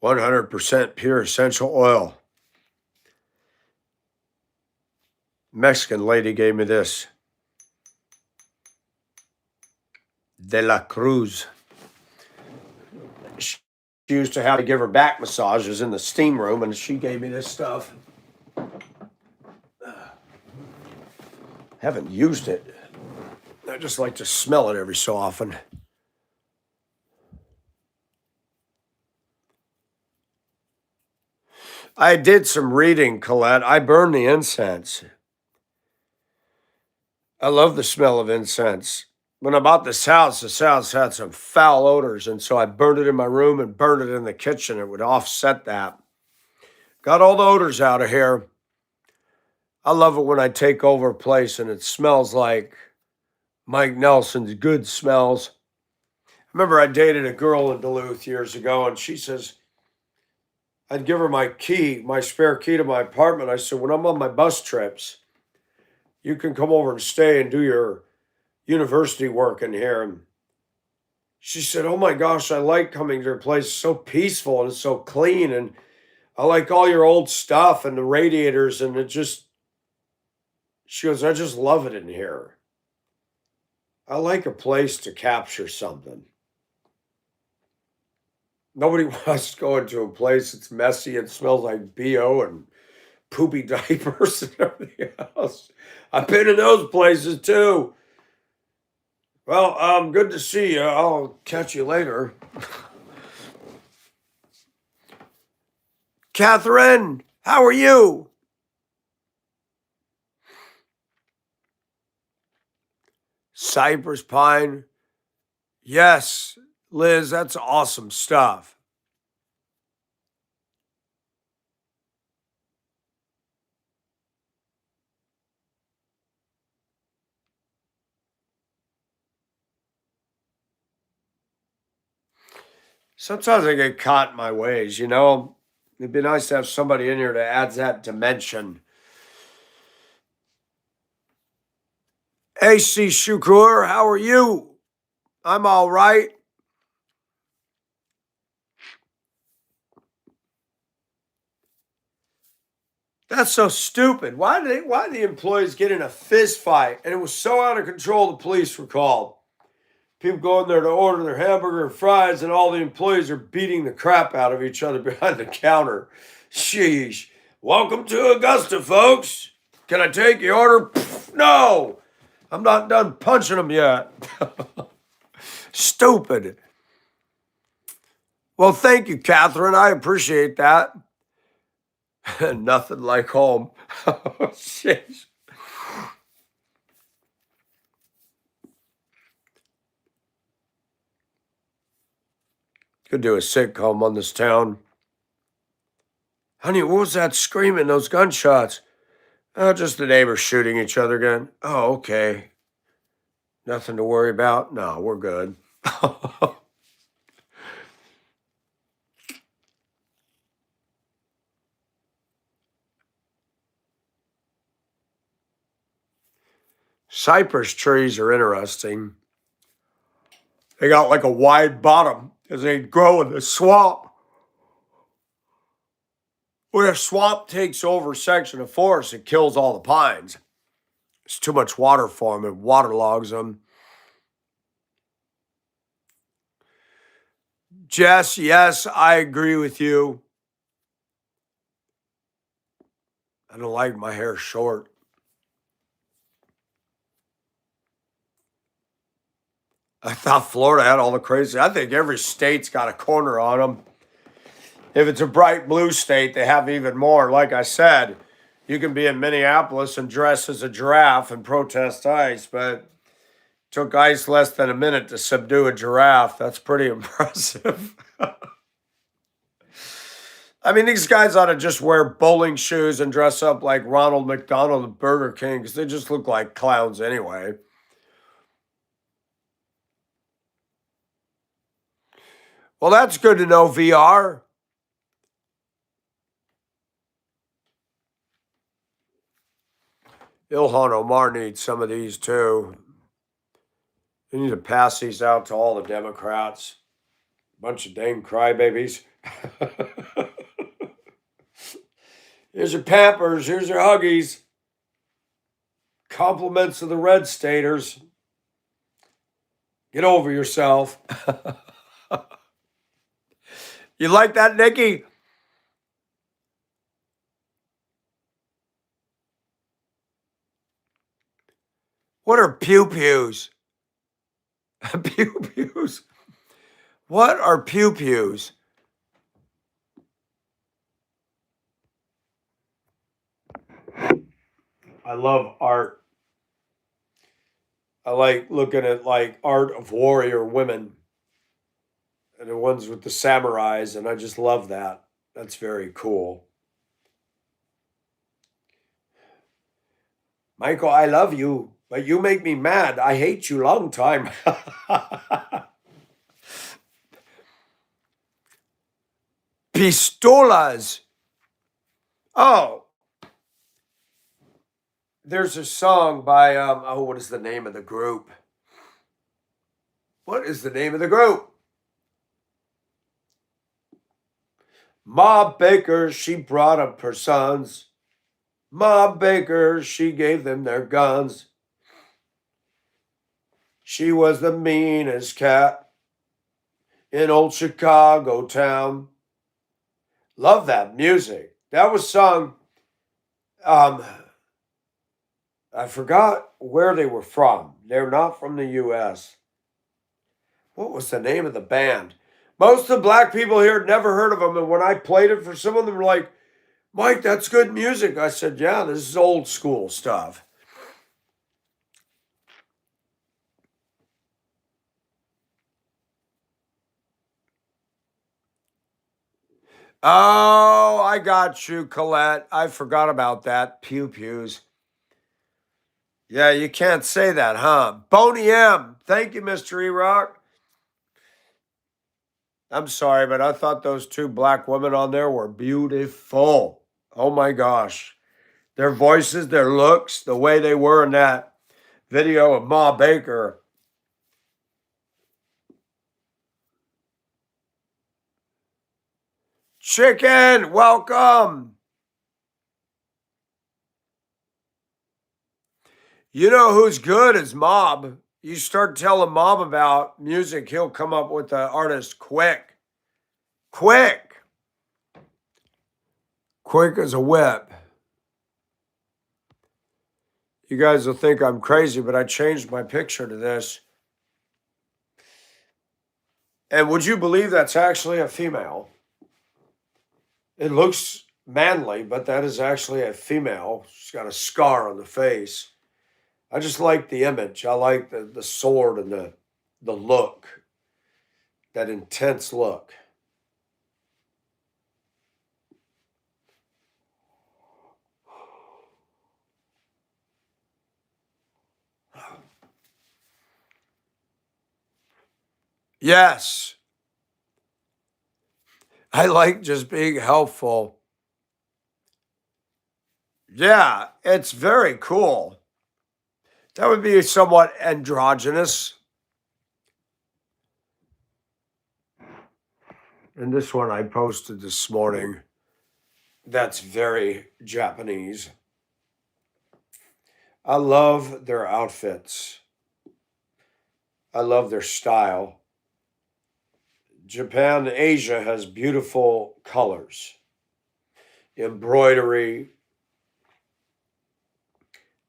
100% pure essential oil. Mexican lady gave me this. De la Cruz. She used to have to give her back massages in the steam room, and she gave me this stuff. Haven't used it. I just like to smell it every so often. I did some reading, Colette. I burn the incense. I love the smell of incense. When I bought this house had some foul odors, and so I burned it in my room and burned it in the kitchen. It would offset that. Got all the odors out of here. I love it when I take over a place and it smells like Mike Nelson's good smells. I remember I dated a girl in Duluth years ago, and she says, I'd give her my key, my spare key to my apartment. I said, when I'm on my bus trips, you can come over and stay and do your university work in here. And she said, oh my gosh, I like coming to your place. It's so peaceful and it's so clean. And I like all your old stuff and the radiators. And she goes, I just love it in here. I like a place to capture something. Nobody wants to go into a place that's messy and smells like BO and poopy diapers and everything else. I've been in those places too. Well, good to see you. I'll catch you later. Catherine, how are you? Cypress pine. Yes, Liz, that's awesome stuff. Sometimes I get caught in my ways, you know? It'd be nice to have somebody in here that adds that dimension. AC Shukur, how are you? I'm all right. That's so stupid. Why did the employees get in a fist fight? And it was so out of control, the police were called. People go in there to order their hamburger and fries, and all the employees are beating the crap out of each other behind the counter. Sheesh. Welcome to Augusta, folks. Can I take your order? Pfft, no. I'm not done punching them yet. Stupid. Well, thank you, Catherine. I appreciate that. Nothing like home. Oh, shit. Could do a sitcom on this town. Honey, what was that screaming? Those gunshots? Oh, just the neighbors shooting each other again. Oh, okay. Nothing to worry about. No, we're good. Cypress trees are interesting. They got like a wide bottom because they grow in the swamp. When a swamp takes over a section of forest, it kills all the pines. It's too much water for them. It waterlogs them. Jess, yes, I agree with you. I don't like my hair short. I thought Florida had all the crazy. I think every state's got a corner on them. If it's a bright blue state, they have even more. Like I said, you can be in Minneapolis and dress as a giraffe and protest ICE, but it took ICE less than a minute to subdue a giraffe. That's pretty impressive. I mean, these guys ought to just wear bowling shoes and dress up like Ronald McDonald at Burger King because they just look like clowns anyway. Well, that's good to know, VR. Ilhan Omar needs some of these too. They need to pass these out to all the Democrats. Bunch of dang crybabies. Here's your Pampers. Here's your Huggies. Compliments of the Red Staters. Get over yourself. You like that, Nikki? What are pew-pews? Pew-pews? What are pew-pews? I love art. I like looking at like art of warrior women and the ones with the samurais, and I just love that. That's very cool. Michael, I love you, but you make me mad. I hate you long time. Pistolas. Oh, there's a song by oh, what is the name of the group? What is the name of the group? Ma Baker, she brought up her sons. Ma Baker, she gave them their guns. She was the meanest cat in old Chicago town. Love that music. That was sung. Um, I forgot where they were from. They're not from the U.S. What was the name of the band? Most of the black people here had never heard of them, and when I played it for some of them, were like, "Mike, that's good music." I said, "Yeah, this is old school stuff." Oh, I got you, Colette. I forgot about that. Pew pews. Yeah, you can't say that, huh? Boney M. Thank you, Mr. E Rock. I'm sorry, but I thought those two black women on there were beautiful. Oh my gosh. Their voices, their looks, the way they were in that video of Ma Baker. Chicken, welcome. You know who's good is Mob. You start telling Mob about music, he'll come up with the artist quick. Quick. Quick as a whip. You guys will think I'm crazy, but I changed my picture to this. And would you believe that's actually a female? It looks manly, but that is actually a female. She's got a scar on the face. I just like the image. I like the sword and the look, that intense look. Yes, I like just being helpful. Yeah, it's very cool. That would be somewhat androgynous. And this one I posted this morning. That's very Japanese. I love their outfits. I love their style. Japan, Asia has beautiful colors, embroidery,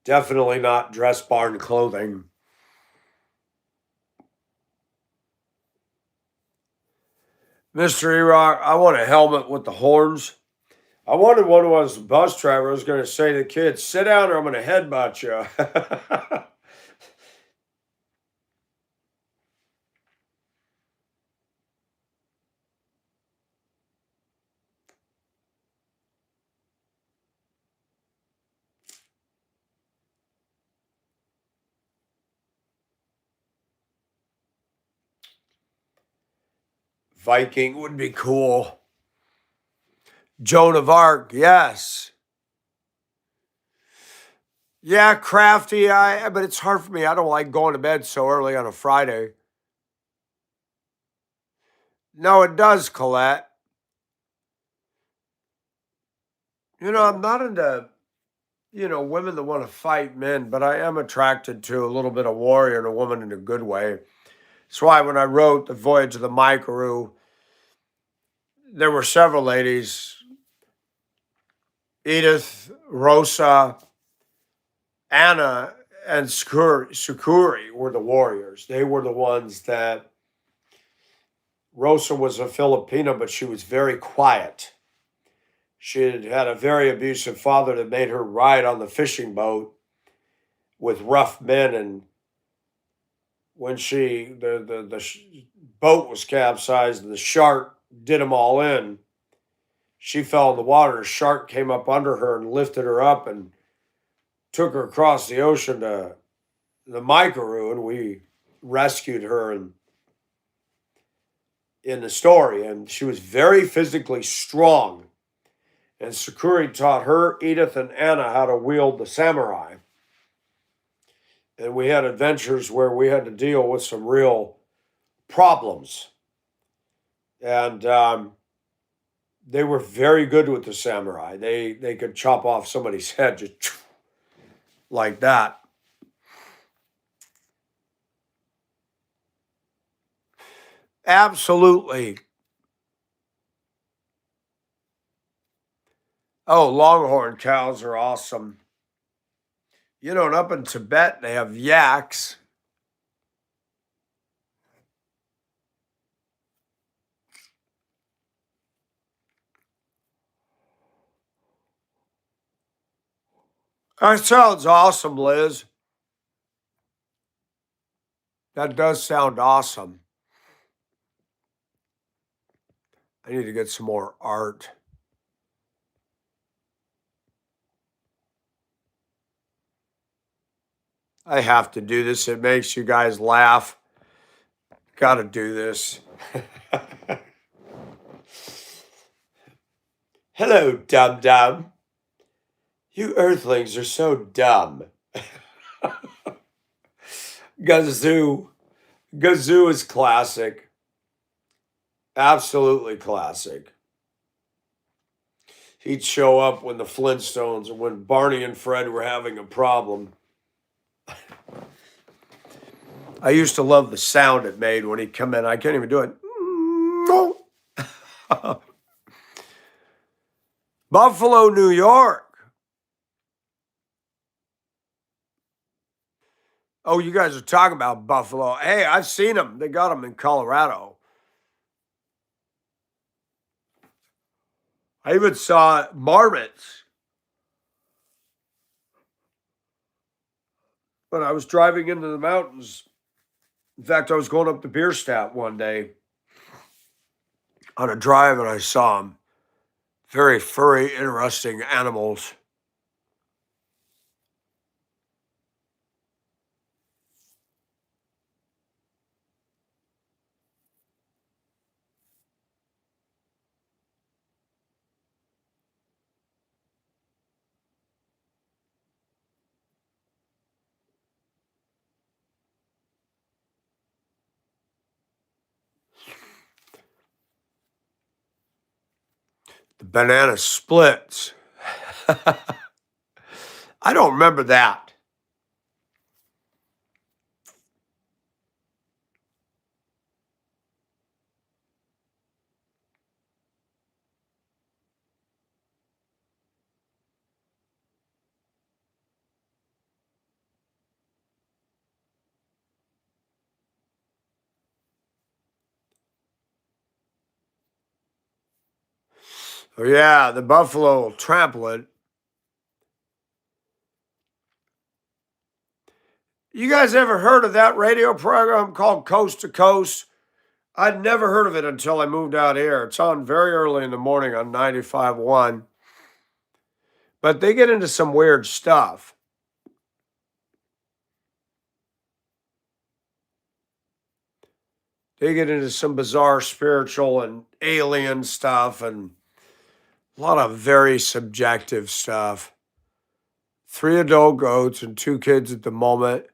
definitely not dress barn clothing. Mr. Erock, I want a helmet with the horns. I wanted one when I was a bus driver. I was going to say to the kids, sit down or I'm going to headbutt you. Viking would be cool. Joan of Arc, yes. Yeah, crafty. But it's hard for me. I don't like going to bed so early on a Friday. No, it does, Colette. I'm not into, women that want to fight men, but I am attracted to a little bit of warrior in a woman in a good way. That's why when I wrote The Voyage of the Microo, there were several ladies, Edith, Rosa, Anna, and Sukuri were the warriors. They were the ones that Rosa was a Filipina, but she was very quiet. She had a very abusive father that made her ride on the fishing boat with rough men. And when the boat was capsized and the shark did them all in, she fell in the water. A shark came up under her and lifted her up and took her across the ocean to the Microo, and we rescued her in the story. And she was very physically strong. And Sakuri taught her, Edith, and Anna how to wield the samurai. And we had adventures where we had to deal with some real problems. And they were very good with the samurai. They could chop off somebody's head just like that. Absolutely. Oh, longhorn cows are awesome. And up in Tibet, they have yaks. That sounds awesome, Liz. That does sound awesome. I need to get some more art. I have to do this. It makes you guys laugh. Got to do this. Hello, dum dum. You earthlings are so dumb. Gazoo. Gazoo is classic. Absolutely classic. He'd show up when the Flintstones or when Barney and Fred were having a problem. I used to love the sound it made when he'd come in. I can't even do it. Buffalo, New York. Oh, you guys are talking about Buffalo. Hey, I've seen them. They got them in Colorado. I even saw marmots when I was driving into the mountains. In fact, I was going up to Bierstadt one day on a drive and I saw them. Very furry, interesting animals. The banana splits. I don't remember that. Oh, yeah, the buffalo will trample it. You guys ever heard of that radio program called Coast to Coast? I'd never heard of it until I moved out here. It's on very early in the morning on 95.1. But they get into some weird stuff. They get into some bizarre spiritual and alien stuff and a lot of very subjective stuff. 3 adult goats and 2 kids at the moment.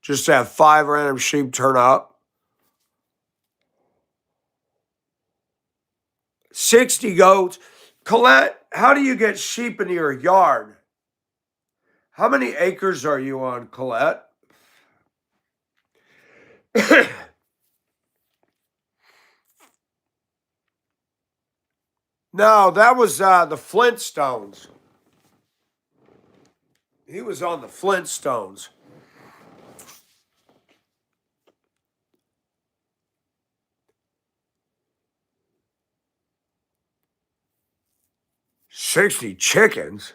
Just to have 5 random sheep turn up. 60 goats. Colette, how do you get sheep into your yard? How many acres are you on, Colette? No, that was the Flintstones. He was on the Flintstones. $60 chickens?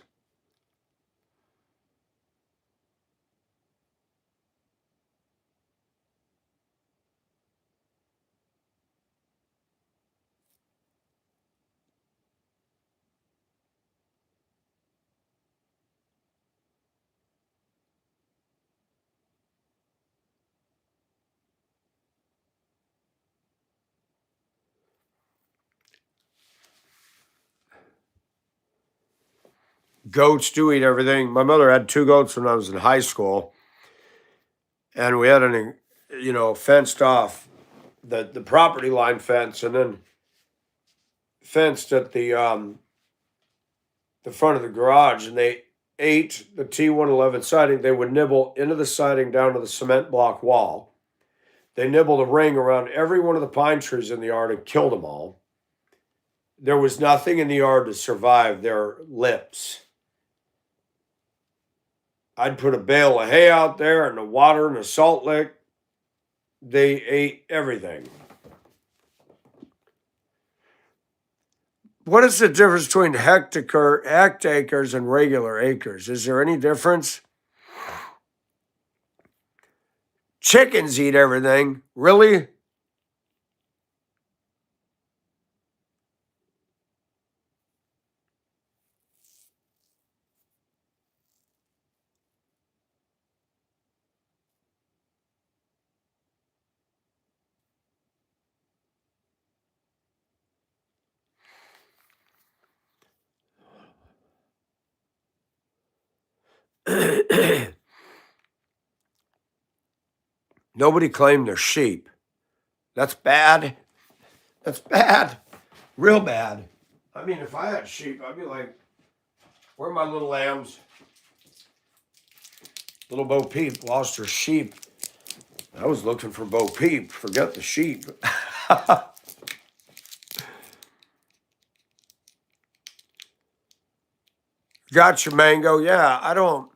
Goats do eat everything. My mother had 2 goats when I was in high school, and we had an, fenced off the property line fence, and then fenced at the front of the garage, and they ate the T111 siding. They would nibble into the siding down to the cement block wall. They nibbled a ring around every one of the pine trees in the yard and killed them all. There was nothing in the yard to survive their lips. I'd put a bale of hay out there and the water and a salt lick. They ate everything. What is the difference between hectares and regular acres? Is there any difference? Chickens eat everything. Really? Nobody claimed their sheep. That's bad. That's bad. Real bad. I mean, if I had sheep, I'd be like, where are my little lambs? Little Bo Peep lost her sheep. I was looking for Bo Peep. Forget the sheep. Gotcha, Mango. Yeah, I don't.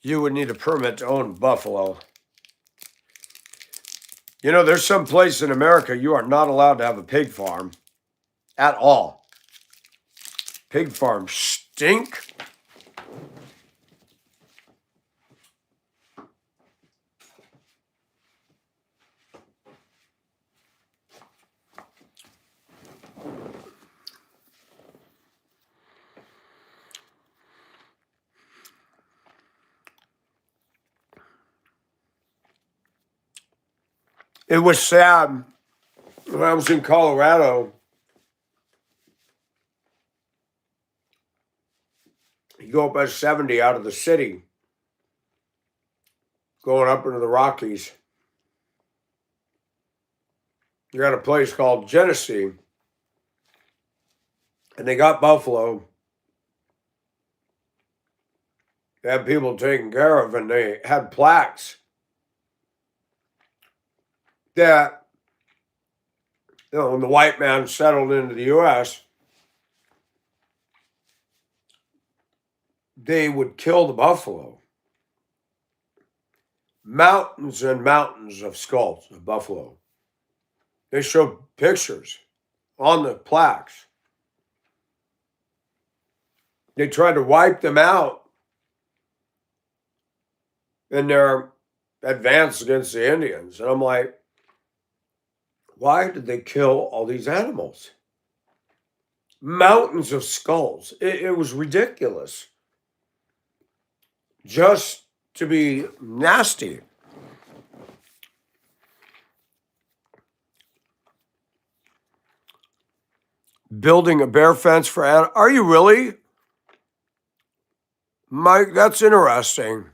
you would need a permit to own buffalo. You know, there's some place in America you are not allowed to have a pig farm at all. Pig farms stink. It was sad when I was in Colorado. You go up by 70 out of the city, going up into the Rockies. You're at a place called Genesee, and they got buffalo. They had people taken care of, and they had plaques that, you know, when the white man settled into the U.S., they would kill the buffalo. Mountains and mountains of skulls of buffalo. They showed pictures on the plaques. They tried to wipe them out in their advance against the Indians. And I'm like, why did they kill all these animals? Mountains of skulls. It was ridiculous. Just to be nasty. Building a bear fence for animals. Are you really? Mike, that's interesting.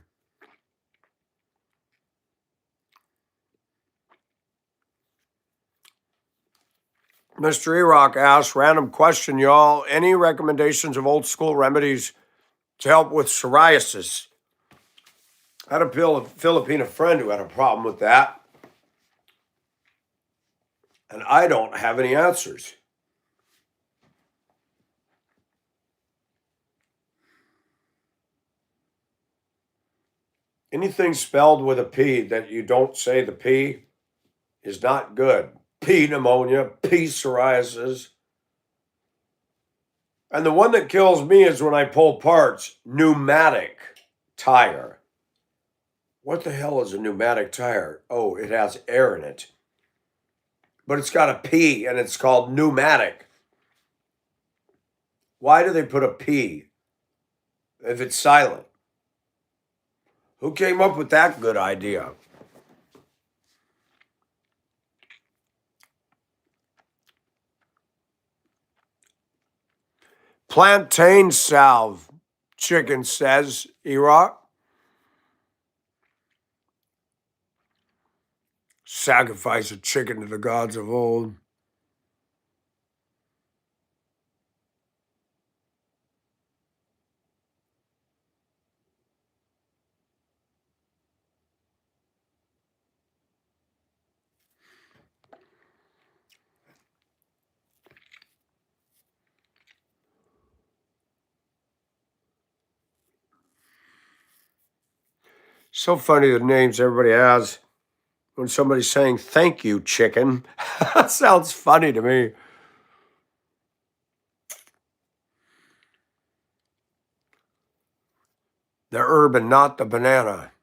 Mr. E-Rock asks, random question, y'all. Any recommendations of old school remedies to help with psoriasis? I had a Filipino friend who had a problem with that. And I don't have any answers. Anything spelled with a P that you don't say the P is not good. P pneumonia, P psoriasis. And the one that kills me is when I pull parts, pneumatic tire. What the hell is a pneumatic tire? Oh, it has air in it. But it's got a P and it's called pneumatic. Why do they put a P if it's silent? Who came up with that good idea? Plantain salve, chicken says, E-Rock. Sacrifice a chicken to the gods of old. So funny the names everybody has when somebody's saying, thank you, chicken. That sounds funny to me. The herb and not the banana.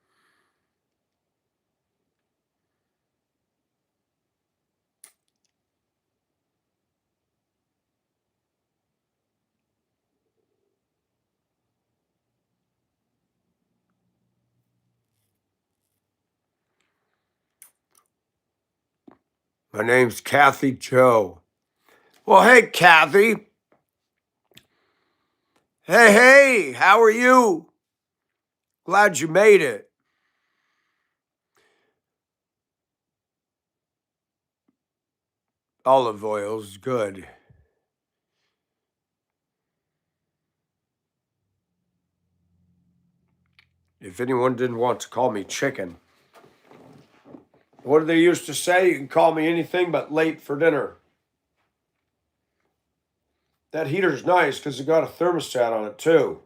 My name's Kathy Joe. Well, hey, Kathy. Hey, how are you? Glad you made it. Olive oil's good. If anyone didn't want to call me chicken, what do they used to say? You can call me anything but late for dinner. That heater's nice because it got a thermostat on it too.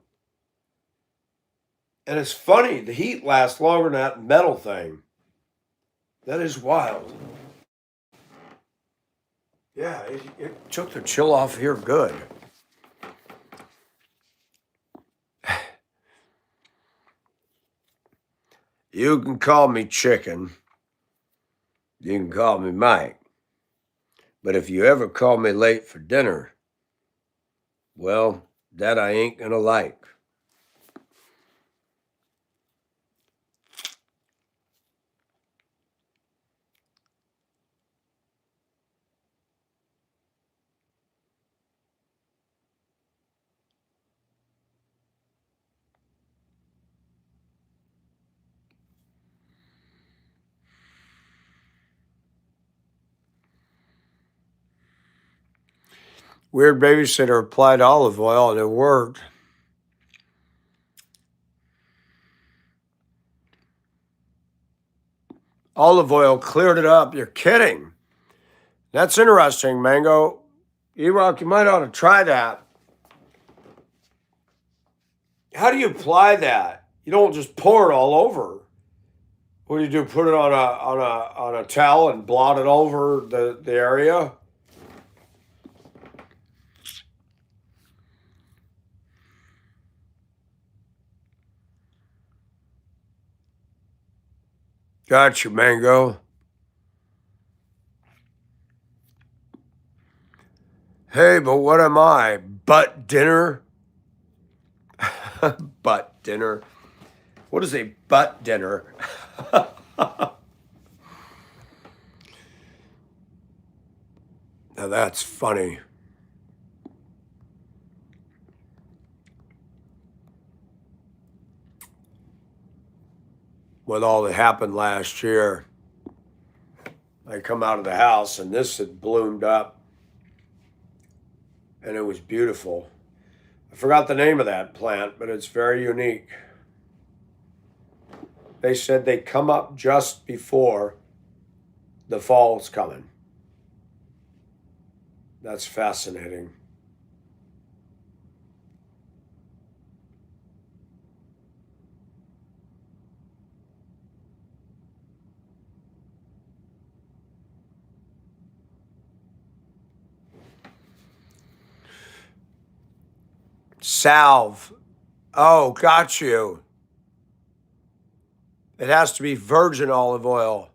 And it's funny, the heat lasts longer than that metal thing. That is wild. Yeah, it took the chill off here good. You can call me Chicken. You can call me Mike. But if you ever call me late for dinner, well, that I ain't gonna like. Weird babysitter applied olive oil and it worked. Olive oil cleared it up. You're kidding. That's interesting, Mango. E-Rock, you might ought to try that. How do you apply that? You don't just pour it all over. What do you do? Put it on a towel and blot it over the area? Gotcha, Mango. Hey, but what am I? Butt dinner? Butt dinner. What is a butt dinner? Now that's funny. With all that happened last year, I come out of the house and this had bloomed up and it was beautiful. I forgot the name of that plant, but it's very unique. They said they come up just before the fall's coming. That's fascinating. Salve. Oh, got you. It has to be virgin olive oil.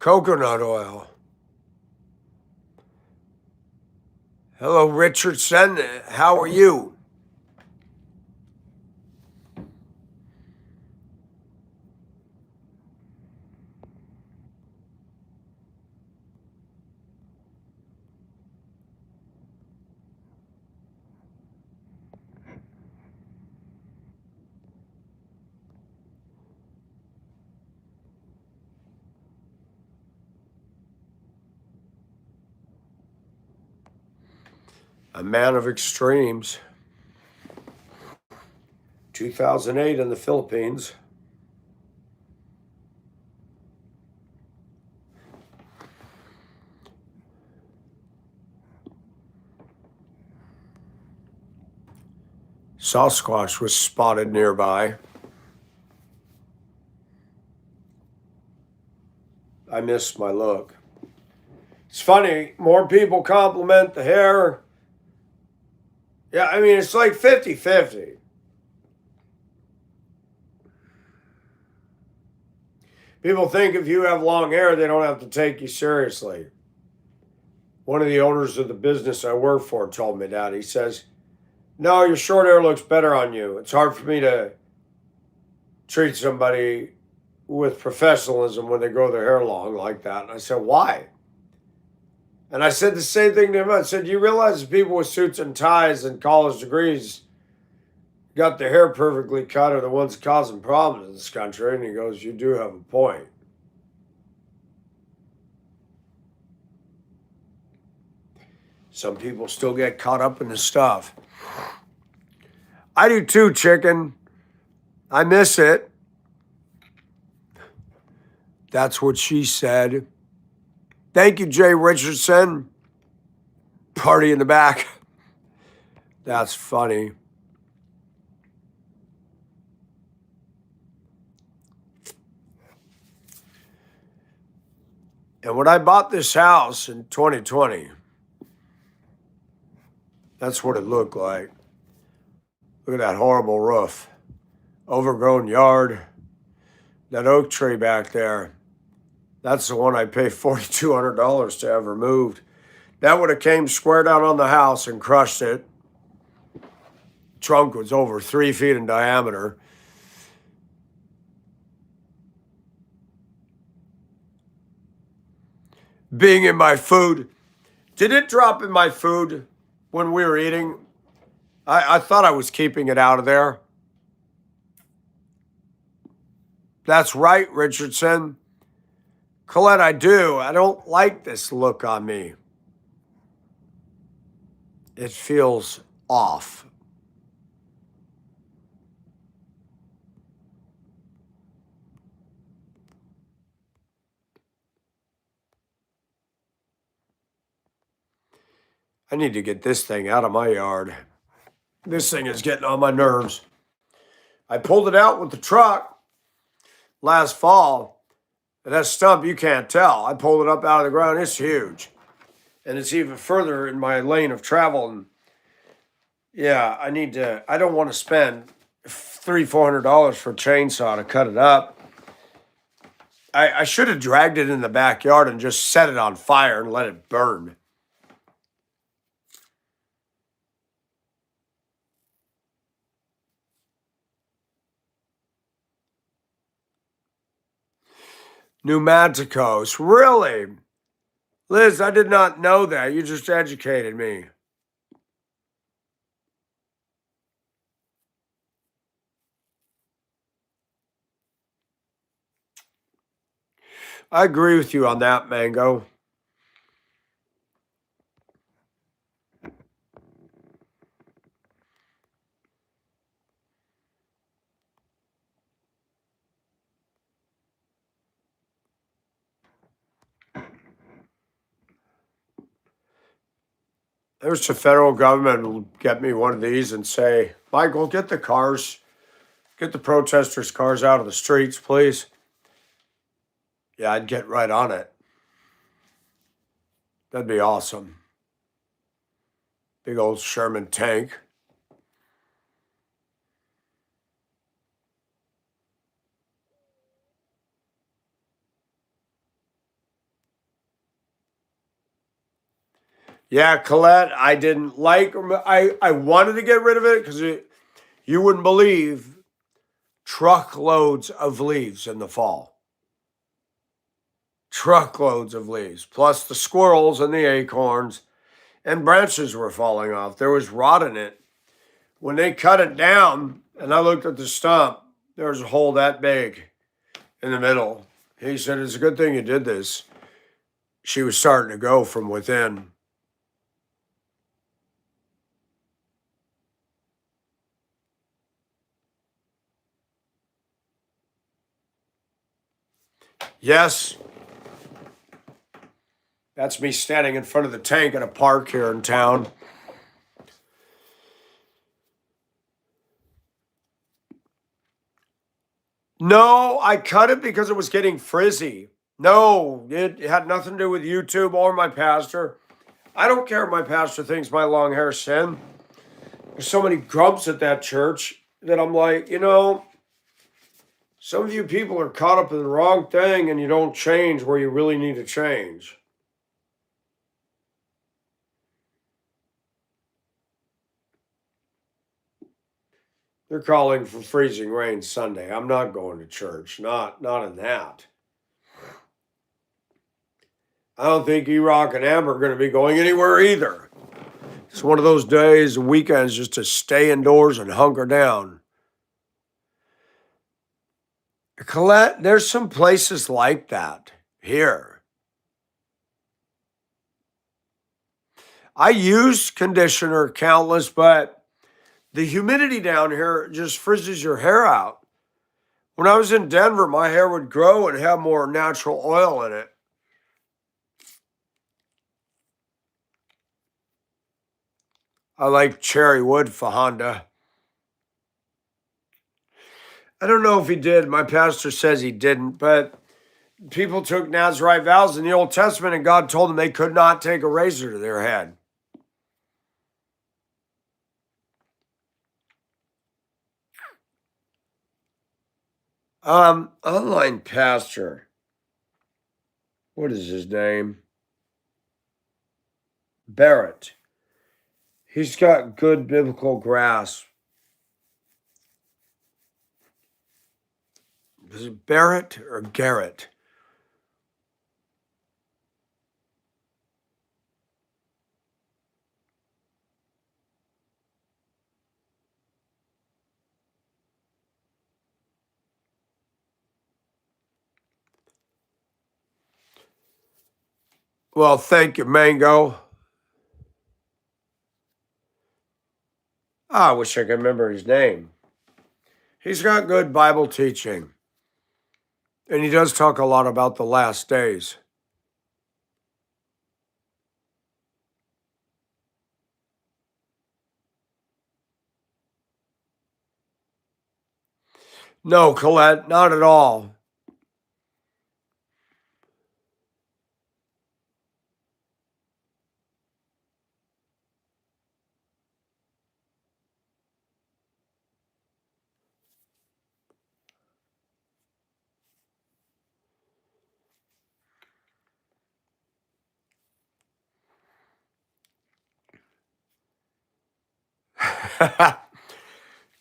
Coconut oil. Hello, Richardson. How are you? A man of extremes. 2008 in the Philippines. Sasquatch was spotted nearby. I missed my look. It's funny, more people compliment the hair. Yeah, I mean, it's like 50-50. People think if you have long hair, they don't have to take you seriously. One of the owners of the business I work for told me that. He says, no, your short hair looks better on you. It's hard for me to treat somebody with professionalism when they grow their hair long like that. And I said, why? And I said the same thing to him. I said, you realize people with suits and ties and college degrees got their hair perfectly cut are the ones causing problems in this country? And he goes, you do have a point. Some people still get caught up in the stuff. I do too, Chicken. I miss it. That's what she said. Thank you, Jay Richardson. Party in the back. That's funny. And when I bought this house in 2020, that's what it looked like. Look at that horrible roof. Overgrown yard. That oak tree back there. That's the one I paid $4,200 to have removed. That would have came square down on the house and crushed it. Trunk was over 3 feet in diameter. Being in my food. Did it drop in my food when we were eating? I thought I was keeping it out of there. That's right, Richardson. Colette, I do. I don't like this look on me. It feels off. I need to get this thing out of my yard. This thing is getting on my nerves. I pulled it out with the truck last fall. And that stump, you can't tell. I pulled it up out of the ground. It's huge. And it's even further in my lane of travel. And yeah, I don't want to spend $300-$400 for a chainsaw to cut it up. I should have dragged it in the backyard and just set it on fire and let it burn. Pneumaticos, really? Liz, I did not know that. You just educated me. I agree with you on that, Mango. I wish the federal government would get me one of these and say, Michael, get the protesters' cars out of the streets, please. Yeah, I'd get right on it. That'd be awesome. Big old Sherman tank. Yeah, Colette, I didn't like, I wanted to get rid of it because you wouldn't believe truckloads of leaves in the fall. Truckloads of leaves, plus the squirrels and the acorns, and branches were falling off. There was rot in it. When they cut it down, and I looked at the stump, there was a hole that big in the middle. He said, it's a good thing you did this. She was starting to go from within. Yes. That's me standing in front of the tank at a park here in town. No, I cut it because it was getting frizzy. No, it had nothing to do with YouTube or my pastor. I don't care if my pastor thinks my long hair is sin. There's so many grumps at that church that I'm like, some of you people are caught up in the wrong thing and you don't change where you really need to change. They're calling for freezing rain Sunday. I'm not going to church. Not in that. I don't think E-Rock and Amber are going to be going anywhere either. It's one of those days, weekends, just to stay indoors and hunker down. Colette, there's some places like that here. I use conditioner countless, but the humidity down here just frizzes your hair out. When I was in Denver, my hair would grow and have more natural oil in it. I like cherry wood for Honda. I don't know if he did. My pastor says he didn't, but people took Nazarite vows in the Old Testament, and God told them they could not take a razor to their head. Online pastor. What is his name? Barrett. He's got good biblical grasp. Is it Barrett or Garrett? Well, thank you, Mango. I wish I could remember his name. He's got good Bible teaching. And he does talk a lot about the last days. No, Colette, not at all.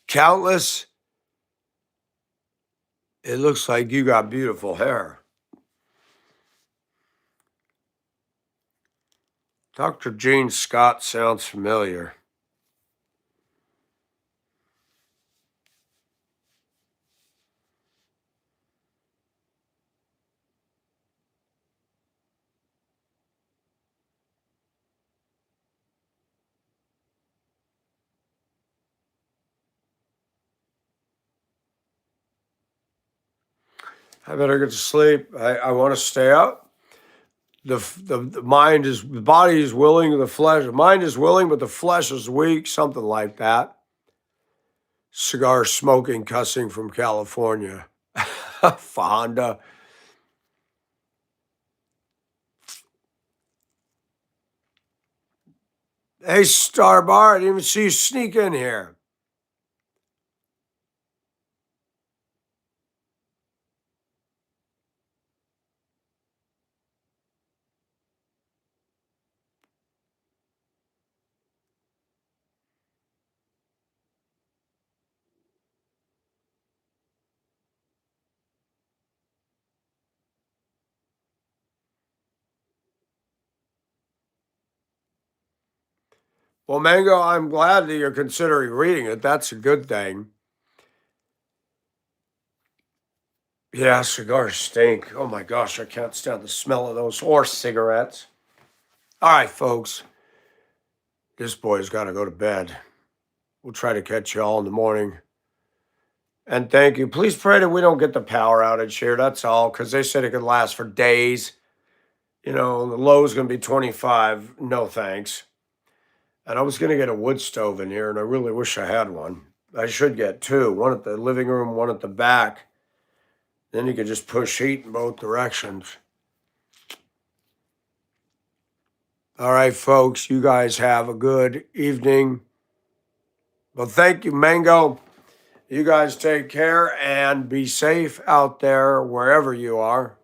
Countless, it looks like you got beautiful hair. Dr. Gene Scott sounds familiar. I better get to sleep. I want to stay up. The mind is, the body is willing, the mind is willing, but the flesh is weak, something like that. Cigar smoking, cussing from California. Fonda. Hey, Starbar, I didn't even see you sneak in here. Well, Mango, I'm glad that you're considering reading it. That's a good thing. Yeah, cigars stink. Oh my gosh, I can't stand the smell of those or cigarettes. All right, folks. This boy's got to go to bed. We'll try to catch you all in the morning. And thank you. Please pray that we don't get the power outage here. That's all, because they said it could last for days. You know, the low is going to be 25. No thanks. And I was going to get a wood stove in here, and I really wish I had one. I should get two, one at the living room, one at the back. Then you could just push heat in both directions. All right, folks, you guys have a good evening. Well, thank you, Mango. You guys take care and be safe out there wherever you are.